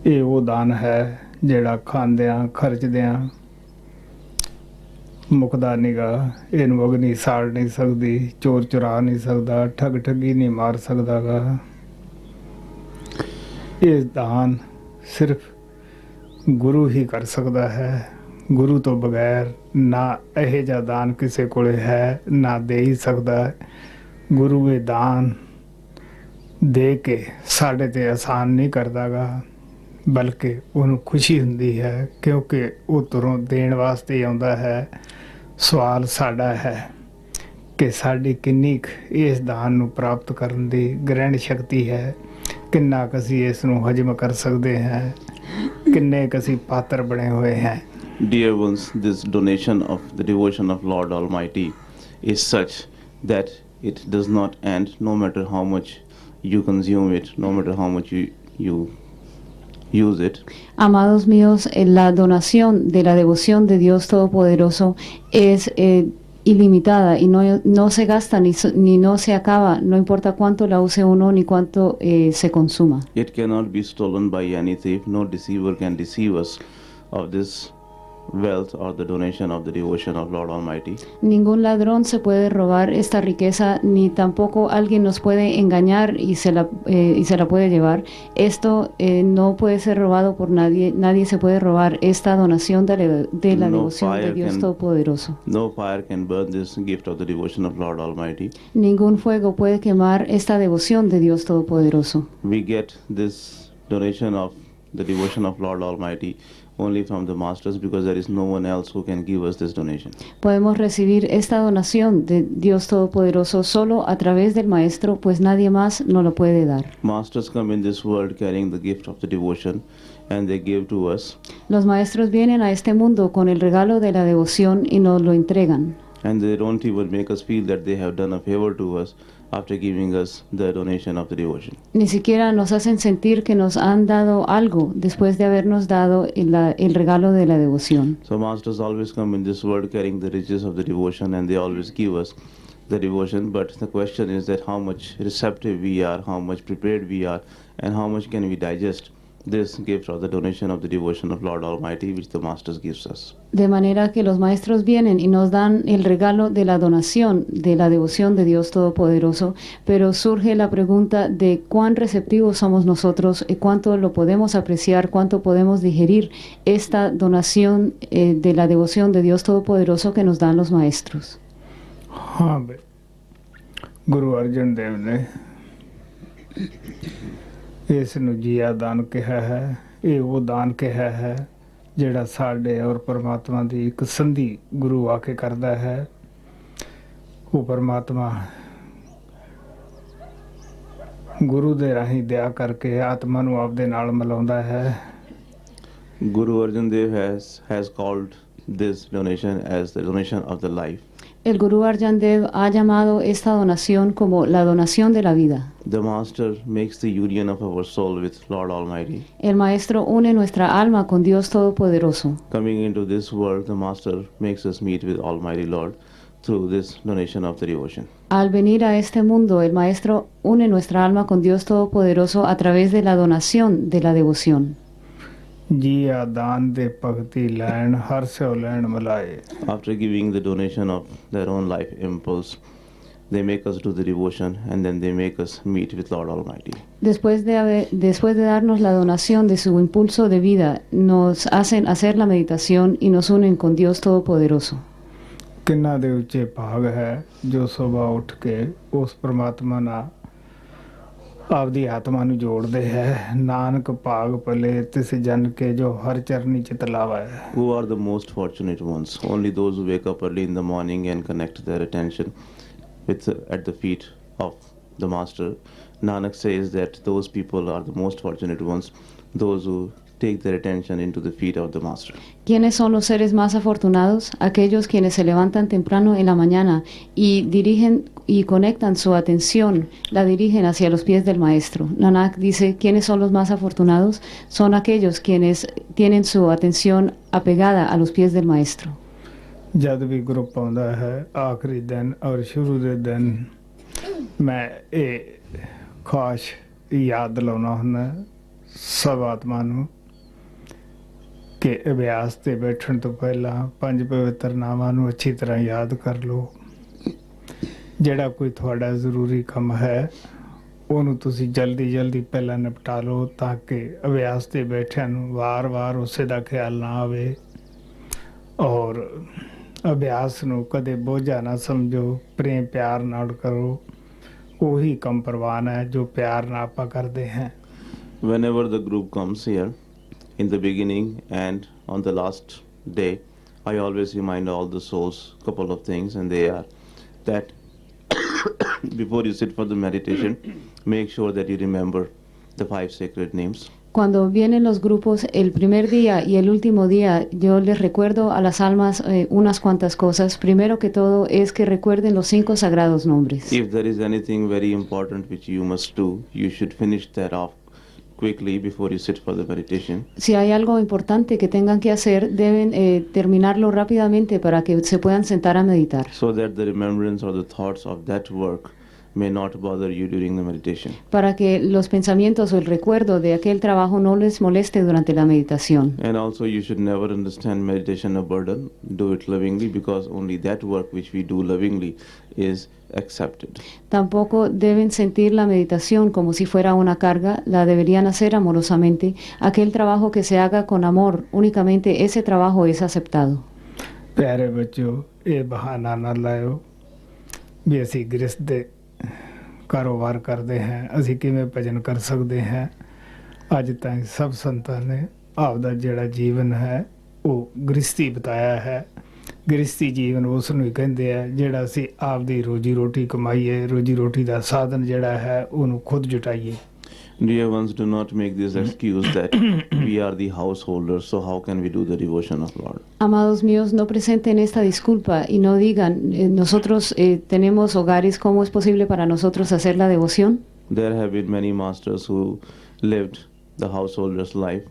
ਇਹ ਉਹ ਦਾਨ ਹੈ ਜਿਹੜਾ ਖਾਂਦਿਆਂ ਖਰਚਦਿਆਂ ਮੁਕਦਾ ਨੀਗਾ। ਇਹਨੂੰ ਅਗਨੀ ਸਾੜ ਨਹੀਂ ਸਕਦੀ, ਚੋਰ ਚੁਰਾ ਨਹੀਂ ਸਕਦਾ, ਠੱਗ ਠੱਗੀ ਨਹੀਂ ਮਾਰ ਸਕਦਾਗਾ। ਇਹ ਦਾਨ ਸਿਰਫ ਗੁਰੂ ਹੀ ਕਰ ਸਕਦਾ ਹੈ। ਗੁਰੂ ਤੋਂ ਬਗੈਰ ਨਾ ਇਹ ਜਿਹਾ ਦਾਨ ਕਿਸੇ ਕੋਲੇ ਹੈ, ਨਾ ਦੇ ਹੀ ਸਕਦਾ ਹੈ। ਗੁਰੂ ਇਹ ਦਾਨ ਦੇ ਕੇ ਸਾਡੇ ਤੇ ਆਸਾਨ ਨਹੀਂ ਕਰਦਾਗਾ, ਬਲਕਿ ਉਹਨੂੰ ਖੁਸ਼ੀ ਹੁੰਦੀ ਹੈ, ਕਿਉਂਕਿ ਉਹ ਤੁਰੋਂ ਦੇਣ ਵਾਸਤੇ ਆਉਂਦਾ ਹੈ। ਸਵਾਲ ਸਾਡਾ ਹੈ ਕਿ ਸਾਡੀ ਕਿੰਨੀ ਕੁ ਇਸ ਦਾਨ ਨੂੰ ਪ੍ਰਾਪਤ ਕਰਨ ਦੀ ਗ੍ਰਹਿਣ ਸ਼ਕਤੀ ਹੈ, ਕਿੰਨਾ ਕੁ ਅਸੀਂ ਇਸ ਨੂੰ ਹਜਮ ਕਰ ਸਕਦੇ ਹਾਂ, ਕਿੰਨੇ ਕੁ ਅਸੀਂ ਪਾਤਰ ਬਣੇ ਹੋਏ ਹਾਂ। Dear ones, this donation of the devotion of Lord Almighty is such that it does not end, no matter how much you consume it, no matter how much you use it. Amados míos, la donación de la devoción de Dios Todopoderoso es ilimitada y no se gasta ni no se acaba, no importa cuánto la use uno ni cuánto se consuma. It cannot be stolen by any thief. No deceiver can deceive us of this wealth or the donation of the devotion of Lord Almighty. Ningún ladrón se puede robar esta riqueza, ni tampoco alguien nos puede engañar y se la puede llevar. Esto no puede ser robado por nadie. Nadie se puede robar esta donación de la devoción de Dios Todopoderoso. No fire can burn this gift of the devotion of Lord Almighty. Ningún fuego puede quemar esta devoción de Dios Todopoderoso. We get this donation of the devotion of Lord Almighty only from the masters, because there is no one else who can give us this donation. Podemos recibir esta donación de Dios Todopoderoso solo a través del Maestro, pues nadie más nos lo puede dar. Masters come in this world carrying the gift of the devotion, and they give to us. Los maestros vienen a este mundo con el regalo de la devoción y nos lo entregan. And they don't even make us feel that they have done a favor to us after giving us the donation of the devotion. Ni siquiera nos hacen sentir que nos han dado algo después de habernos dado el regalo de la devoción. So masters always come in this world carrying the riches of the devotion, and they always give us the devotion, but the question is that how much receptive we are, how much prepared we are, and how much can we digest this gift or the donation of the devotion of Lord Almighty which the Masters gives us. De manera que los maestros vienen y nos dan el regalo de la donación, de la devoción de Dios Todopoderoso, pero surge la pregunta de cuán receptivos somos nosotros y cuánto lo podemos apreciar, cuánto podemos digerir esta donación de la devoción de Dios Todopoderoso que nos dan los maestros. ਹਾਂ ਬਈ ਗੁਰੂ ਅਰਜਨ ਦੇਵ ਨੇ ਇਸ ਨੂੰ ਜੀਆ ਦਾਨ ਕਿਹਾ ਹੈ। ਇਹ ਉਹ ਦਾਨ ਕਿਹਾ ਹੈ ਜਿਹੜਾ ਸਾਡੇ ਔਰ ਪਰਮਾਤਮਾ ਦੀ ਇੱਕ ਸੰਧੀ ਗੁਰੂ ਆ ਕੇ ਕਰਦਾ ਹੈ। ਉਹ ਪਰਮਾਤਮਾ ਗੁਰੂ ਦੇ ਰਾਹੀਂ ਦਇਆ ਕਰਕੇ ਆਤਮਾ ਨੂੰ ਆਪਦੇ ਨਾਲ ਮਿਲਾਉਂਦਾ ਹੈ। Guru Arjan Dev has called this donation as the donation of the life. El Gurú Arjan Dev ha llamado esta donación como la donación de la vida. The Master makes the union of our soul with Lord Almighty. El Maestro une nuestra alma con Dios Todopoderoso. Coming into this world, the Master makes us meet with Almighty Lord through this donation of the devotion. Al venir a este mundo, el Maestro une nuestra alma con Dios Todopoderoso a través de la donación de la devoción. ਜੀਆ ਦਾਨ ਦੇ ਭਗਤੀ ਲੈਣ ਹਰ ਸਿਓ ਲੈਣ ਮਿਲਾਏ। After giving the donation of their own life impulse, they make us do the devotion and then they make us meet with Lord Almighty. Después de darnos la donación de su impulso de vida, nos hacen hacer la meditación y nos unen con Dios Todopoderoso. ਕਿੰਨਾ ਦੇ ਉੱਚੇ ਭਾਗ ਹੈ ਜੋ ਸੁਬਹ ਉੱਠ ਕੇ ਉਸ ਪ੍ਰਮਾਤਮਾ ਨਾਲ ਆਪਦੀ ਆਤਮਾ ਨੂੰ ਜੋੜਦੇ ਹੈ। ਨਾਨਕ ਭਾਗ ਭਲੇ ਤਿਸ ਜਨ ਕੇ ਜੋ ਹਰ ਚਰਨੀ ਚਿਤ ਲਾਵੈ। Who are the most fortunate ones? Only those who wake up early in the morning and connect their attention at the feet of the Master. Nanak says that those people are the most fortunate ones, those who take their attention into the feet of the Master. ¿Quiénes son los seres más afortunados? Aquellos quienes se levantan temprano en la mañana y dirigen y conectan su atención, la dirigen hacia los pies del Maestro. Nanak dice, ¿quiénes son los más afortunados? Son aquellos quienes tienen su atención apegada a los pies del Maestro. ਜਦ ਵੀ ਗਰੁੱਪ ਆਉਂਦਾ ਹੈ ਆਖਰੀ ਦਿਨ ਔਰ ਸ਼ੁਰੂ ਦੇ ਦਿਨ ਮੈਂ ਇਹ ਖਾਸ ਯਾਦ ਦਿਲਾਉਣਾ ਹੁੰਦਾ ਸਭ ਆਤਮਾ ਨੂੰ ਕਿ ਅਭਿਆਸ ਤੇ ਬੈਠਣ ਤੋਂ ਪਹਿਲਾਂ ਪੰਜ ਪਵਿੱਤਰ ਨਾਮਾਂ ਨੂੰ ਅੱਛੀ ਤਰ੍ਹਾਂ ਯਾਦ ਕਰ ਲਓ। ਜਿਹੜਾ ਕੋਈ ਤੁਹਾਡਾ ਜ਼ਰੂਰੀ ਕੰਮ ਹੈ ਉਹਨੂੰ ਤੁਸੀਂ ਜਲਦੀ ਪਹਿਲਾਂ ਨਿਪਟਾ ਲਓ ਤਾਂ ਕਿ ਅਭਿਆਸ ਤੇ ਬੈਠਿਆਂ ਨੂੰ ਵਾਰ-ਵਾਰ ਉਸੇ ਦਾ ਖਿਆਲ ਨਾ ਆਵੇ। ਔਰ ਅਭਿਆਸ ਨੂੰ ਕਦੇ ਬੋਝਾ ਨਾ ਸਮਝੋ, ਪ੍ਰੇਮ ਪਿਆਰ ਨਾਲ ਕਰੋ। ਉਹੀ ਕੰਮ ਪ੍ਰਵਾਨ ਹੈ ਜੋ ਪਿਆਰ ਨਾਲ ਆਪਾਂ ਕਰਦੇ ਹਾਂ। Whenever the group comes here, in the beginning and on the last day, I always remind all the souls couple of things, and they are that before you sit for the meditation, make sure that you remember the 5 sacred names. Cuando vienen los grupos, el primer día y el último día, yo les recuerdo a las almas unas cuantas cosas. Primero que todo es que recuerden los 5 sagrados nombres. If there is anything very important which you must do, you should finish that off quickly before you sit for the meditation. Si hay algo importante que tengan que hacer, deben terminarlo rápidamente para que se puedan sentar a meditar. So that the remembrance or the thoughts of that work may not bother you during the meditation. Para que los pensamientos o el recuerdo de aquel trabajo no les moleste durante la meditación. And also you should never understand meditation a burden. Do it lovingly, because only that work which we do lovingly is accepted. Tampoco deben sentir la meditación como si fuera una carga, la deberían hacer amorosamente. Aquel trabajo que se haga con amor, únicamente ese trabajo es aceptado. ਪਿਆਰੇ ਬੱਚਿਓ, ਇਹ ਬਹਾਨਾ ਨਾ ਲਾਇਓ ਵੀ ਅਸੀਂ ਗ੍ਰਸਥ ਦੇ ਕਾਰੋਬਾਰ ਕਰਦੇ ਹਾਂ, ਅਸੀਂ ਕਿਵੇਂ ਭਜਨ ਕਰ ਸਕਦੇ ਹਾਂ। ਅੱਜ ਤੱਕ ਸਭ ਸੰਤਾਂ ਨੇ ਆਪਦਾ ਜਿਹੜਾ ਜੀਵਨ ਹੈ ਉਹ ਗ੍ਰਸਥੀ ਬਤਾਇਆ ਹੈ। ਗ੍ਰਸਥੀ ਜੀਵਨ ਉਸ ਨੂੰ ਹੀ ਕਹਿੰਦੇ ਆ ਜਿਹੜਾ ਅਸੀਂ ਆਪਦੀ ਰੋਜੀ ਰੋਟੀ ਕਮਾਈਏ, ਰੋਜੀ ਰੋਟੀ ਦਾ ਸਾਧਨ ਜਿਹੜਾ ਹੈ ਉਹਨੂੰ ਖੁਦ ਜੁਟਾਈਏ। Dear ones, do not make this excuse that we are the householders, so how can we do the devotion of Lord? Amados míos, no presenten esta disculpa y no digan, nosotros tenemos hogares, ¿cómo es posible para nosotros hacer la devoción? There have been many masters who lived the householder's life.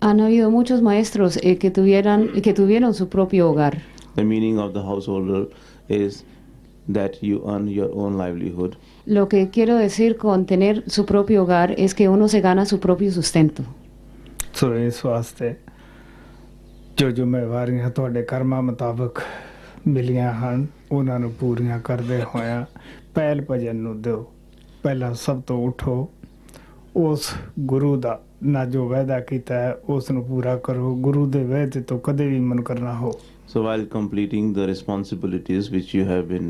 Han habido muchos maestros que tuvieron su propio hogar. The meaning of the householder is that you earn your own livelihood. Lo que quiero decir con tener su propio hogar es que uno se gana su propio sustento. ਸੋ ਇਸ ਵਾਸਤੇ ਜੋ ਜ਼ਿੰਮੇਵਾਰੀਆਂ ਤੁਹਾਡੇ ਕਰਮਾਂ ਮੁਤਾਬਕ ਮਿਲੀਆਂ ਹਨ ਉਹਨਾਂ ਨੂੰ ਪੂਰੀਆਂ ਕਰਦੇ ਹੋਇਆਂ ਪਹਿਲ ਭਜਨ ਨੂੰ ਦਿਓ। ਪਹਿਲਾਂ ਸਭ ਤੋਂ ਉਠੋ, ਉਸ ਗੁਰੂ ਦਾ ਨਾ ਜੋ ਵਾਅਦਾ ਕੀਤਾ ਹੈ ਉਸ ਨੂੰ ਪੂਰਾ ਕਰੋ। ਗੁਰੂ ਦੇ ਵਾਅਦੇ ਤੋਂ ਕਦੇ ਵੀ ਮੁਨਕਰ ਨਾ ਹੋ। So while completing the responsibilities which you have been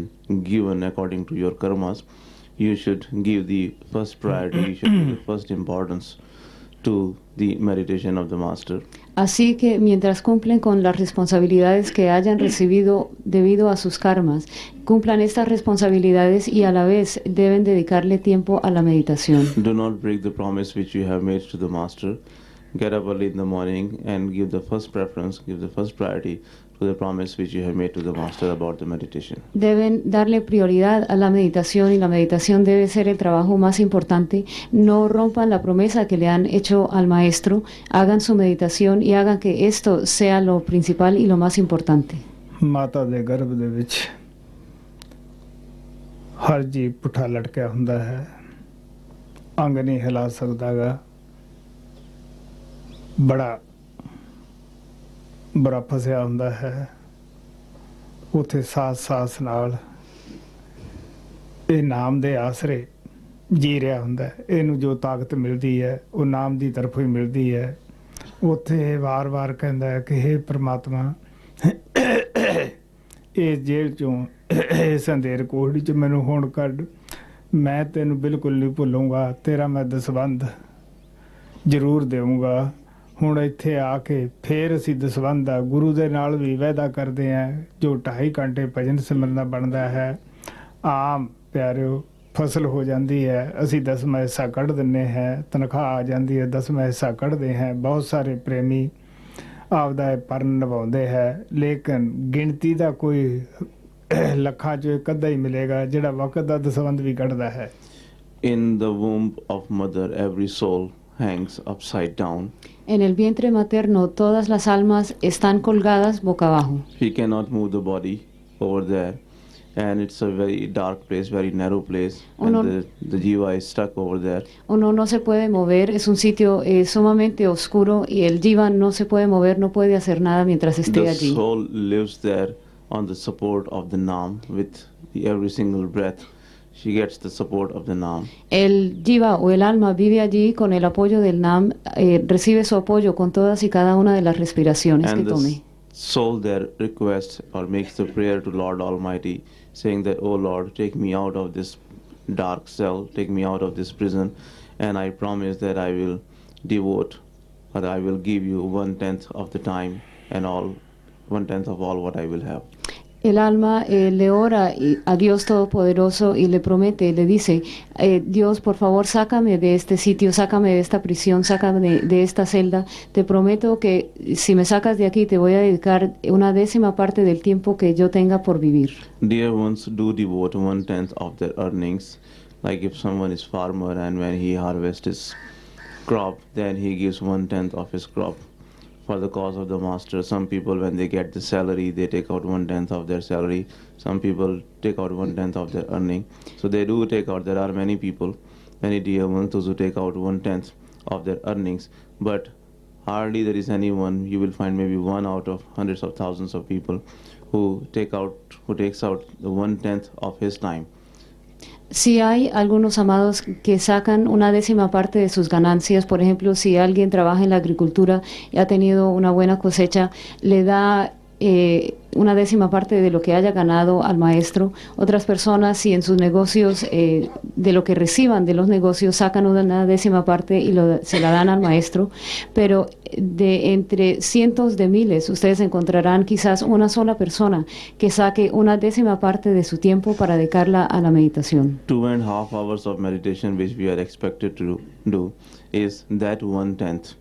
given according to your karmas, you should give the first priority, you should give the first importance to the meditation of the Master. Así que mientras cumplen con las responsabilidades que hayan recibido debido a sus karmas, cumplan estas responsabilidades y a la vez deben dedicarle tiempo a la meditación. Do not break the promise which you have made to the Master. Get up early in the morning and give the first preference, give the first priority to the promise which you have made to the Master about the meditation. Deben darle prioridad a la meditación y la meditación debe ser el trabajo más importante. No rompan la promesa que le han hecho al Maestro, hagan su meditación y hagan que esto sea lo principal y lo más importante. ਮਾਤਾ ਦੇ ਗਰਭ ਦੇ ਵਿੱਚ ਹਰ ਜੀਵ ਪੁੱਠਾ ਲਟਕਿਆ ਹੁੰਦਾ ਹੈ, ਅੰਗ ਨਹੀਂ ਹਿਲਾ ਸਕਦਾਗਾ, ਬੜਾ ਬੜਾ ਫਸਿਆ ਹੁੰਦਾ ਹੈ। ਉੱਥੇ ਸਾਸ ਨਾਲ ਇਹ ਨਾਮ ਦੇ ਆਸਰੇ ਜੀ ਰਿਹਾ ਹੁੰਦਾ ਹੈ। ਇਹਨੂੰ ਜੋ ਤਾਕਤ ਮਿਲਦੀ ਹੈ ਉਹ ਨਾਮ ਦੀ ਤਰਫੋਂ ਹੀ ਮਿਲਦੀ ਹੈ। ਉੱਥੇ ਵਾਰ-ਵਾਰ ਕਹਿੰਦਾ ਹੈ ਕਿ ਹੇ ਪ੍ਰਮਾਤਮਾ ਇਸ ਜੇਲ੍ਹ ਚੋਂ ਇਸ ਅੰਧੇਰ ਕੋਹੜੀ ਚ ਮੈਨੂੰ ਹੁਣ ਕੱਢ, ਮੈਂ ਤੈਨੂੰ ਬਿਲਕੁਲ ਨਹੀਂ ਭੁੱਲੂੰਗਾ, ਤੇਰਾ ਮੈਂ ਦਸਵੰਧ ਜ਼ਰੂਰ ਦੇਵਾਂਗਾ। ਹੁਣ ਇੱਥੇ ਆ ਕੇ ਫੇਰ ਅਸੀਂ ਦਸਵੰਧ ਆ ਗੁਰੂ ਦੇ ਨਾਲ ਵੀ ਵਾਅਦਾ ਕਰਦੇ ਹਾਂ ਜੋ 2.5 ਘੰਟੇ ਭਜਨ ਸਿਮਰਨਾ ਬਣਦਾ ਹੈ। ਆਮ ਪਿਆਰਿਓ ਫਸਲ ਹੋ ਜਾਂਦੀ ਹੈ, ਅਸੀਂ 10ਵਾਂ ਹਿੱਸਾ ਕੱਢ ਦਿੰਦੇ ਹਾਂ, ਤਨਖਾਹ ਆ ਜਾਂਦੀ ਹੈ 10ਵਾਂ ਹਿੱਸਾ ਕੱਢਦੇ ਹਾਂ। ਬਹੁਤ ਸਾਰੇ ਪ੍ਰੇਮੀ ਆਪਦਾ ਇਹ ਪਰਨ ਨਿਭਾਉਂਦੇ ਹੈ, ਲੇਕਿਨ ਗਿਣਤੀ ਦਾ ਕੋਈ ਲੱਖਾਂ 'ਚ ਇੱਕ ਅੱਧਾ ਹੀ ਮਿਲੇਗਾ ਜਿਹੜਾ ਵਕਤ ਦਾ ਦਸਵੰਧ ਵੀ ਕੱਢਦਾ ਹੈ। In the womb of mother, every soul hangs upside down. En el vientre materno todas las almas están colgadas boca abajo. He cannot move the body over there, and it's a very dark place, very narrow place, and the jiva is stuck over there. Uno no se puede mover, es un sitio sumamente oscuro y el jiva no se puede mover, no puede hacer nada mientras esté The allí. soul lives there on the support of the Naam with every single breath. She gets the support of the Naam. El jiva o el alma vive allí con el apoyo del Nam, recibe su apoyo con todas y cada una de las respiraciones And que the tome. soul there requests or makes the prayer to Lord Almighty, saying that, "Oh Lord, take me out of this dark cell, take me out of this prison, and I promise that I will devote, or I will give you 1/10 of the time and all, 1/10 of all what I will have." El alma le ora a Dios Todopoderoso y le promete, le dice, Dios, por favor, sácame de este sitio, sácame de esta prisión, sácame de esta celda. Te prometo que si me sacas de aquí te voy a dedicar 1/10 parte del tiempo que yo tenga por vivir. Dear ones, do devote 1/10 of their earnings. Like if someone is farmer and when he harvests his crop, then he gives 1/10 of his crop for the cause of the Master. Some people, when they get the salary, they take out 1/10 of their salary. Some people take out 1/10 of their earning. So they do take out. There are many people, many dear ones, those who take out 1/10 of their earnings. But hardly there is anyone. You will find maybe one out of hundreds of thousands of people who takes out the 1/10 of his time. Si hay algunos amados que sacan 1/10 parte de sus ganancias, por ejemplo, si alguien trabaja en la agricultura y ha tenido una buena cosecha, le da 1/10 parte de lo que haya ganado al maestro. Otras personas, si en sus negocios, de lo que reciban de los negocios, sacan 1/10 parte y se la dan al maestro. Pero de entre cientos de miles, ustedes encontrarán quizás una sola persona que saque 1/10 parte de su tiempo para dedicarla a la meditación. 2.5 hours of meditation which we are expected to do is that 1/10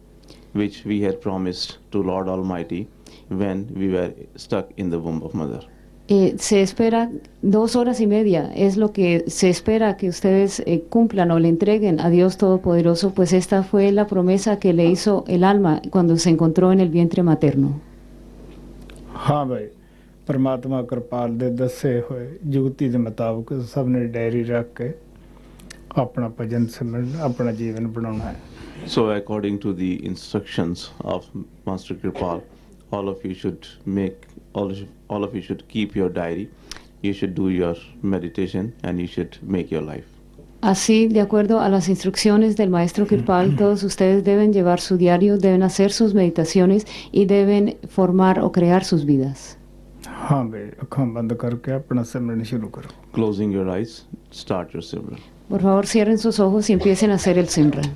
which we had promised to Lord Almighty when we were stuck in the womb of mother. Se espera 2 horas y media, es lo que se espera que ustedes cumplan o le entreguen a Dios Todopoderoso, pues esta fue la promesa que le hizo el alma cuando se encontró en el vientre materno. ਹਾਂ ਭਾਈ, ਪਰਮਾਤਮਾ ਕਿਰਪਾਲ ਦੇ ਦੱਸੇ ਹੋਏ ਯੁਕਤੀ ਦੇ ਮੁਤਾਬਕ ਸਭ ਨੇ ਡਾਇਰੀ ਰੱਖ ਕੇ ਆਪਣਾ ਭਜਨ ਸਿਮਰਨ ਆਪਣਾ ਜੀਵਨ ਬਣਾਉਣਾ ਹੈ। So according to the instructions of Master Kripal, all of you should keep your diary, you should do your meditation, and you should make your life. Así, de acuerdo a las instrucciones del maestro Kirpal, todos ustedes deben llevar su diario, deben hacer sus meditaciones y deben formar o crear sus vidas. ਹਾਂ ਬੇ ਅੱਖਾਂ ਬੰਦ ਕਰਕੇ ਆਪਣਾ ਸਿਮਰਨ ਸ਼ੁਰੂ ਕਰੋ। Closing your eyes, start your Simran. Por favor, cierren sus ojos y empiecen a hacer el Simran.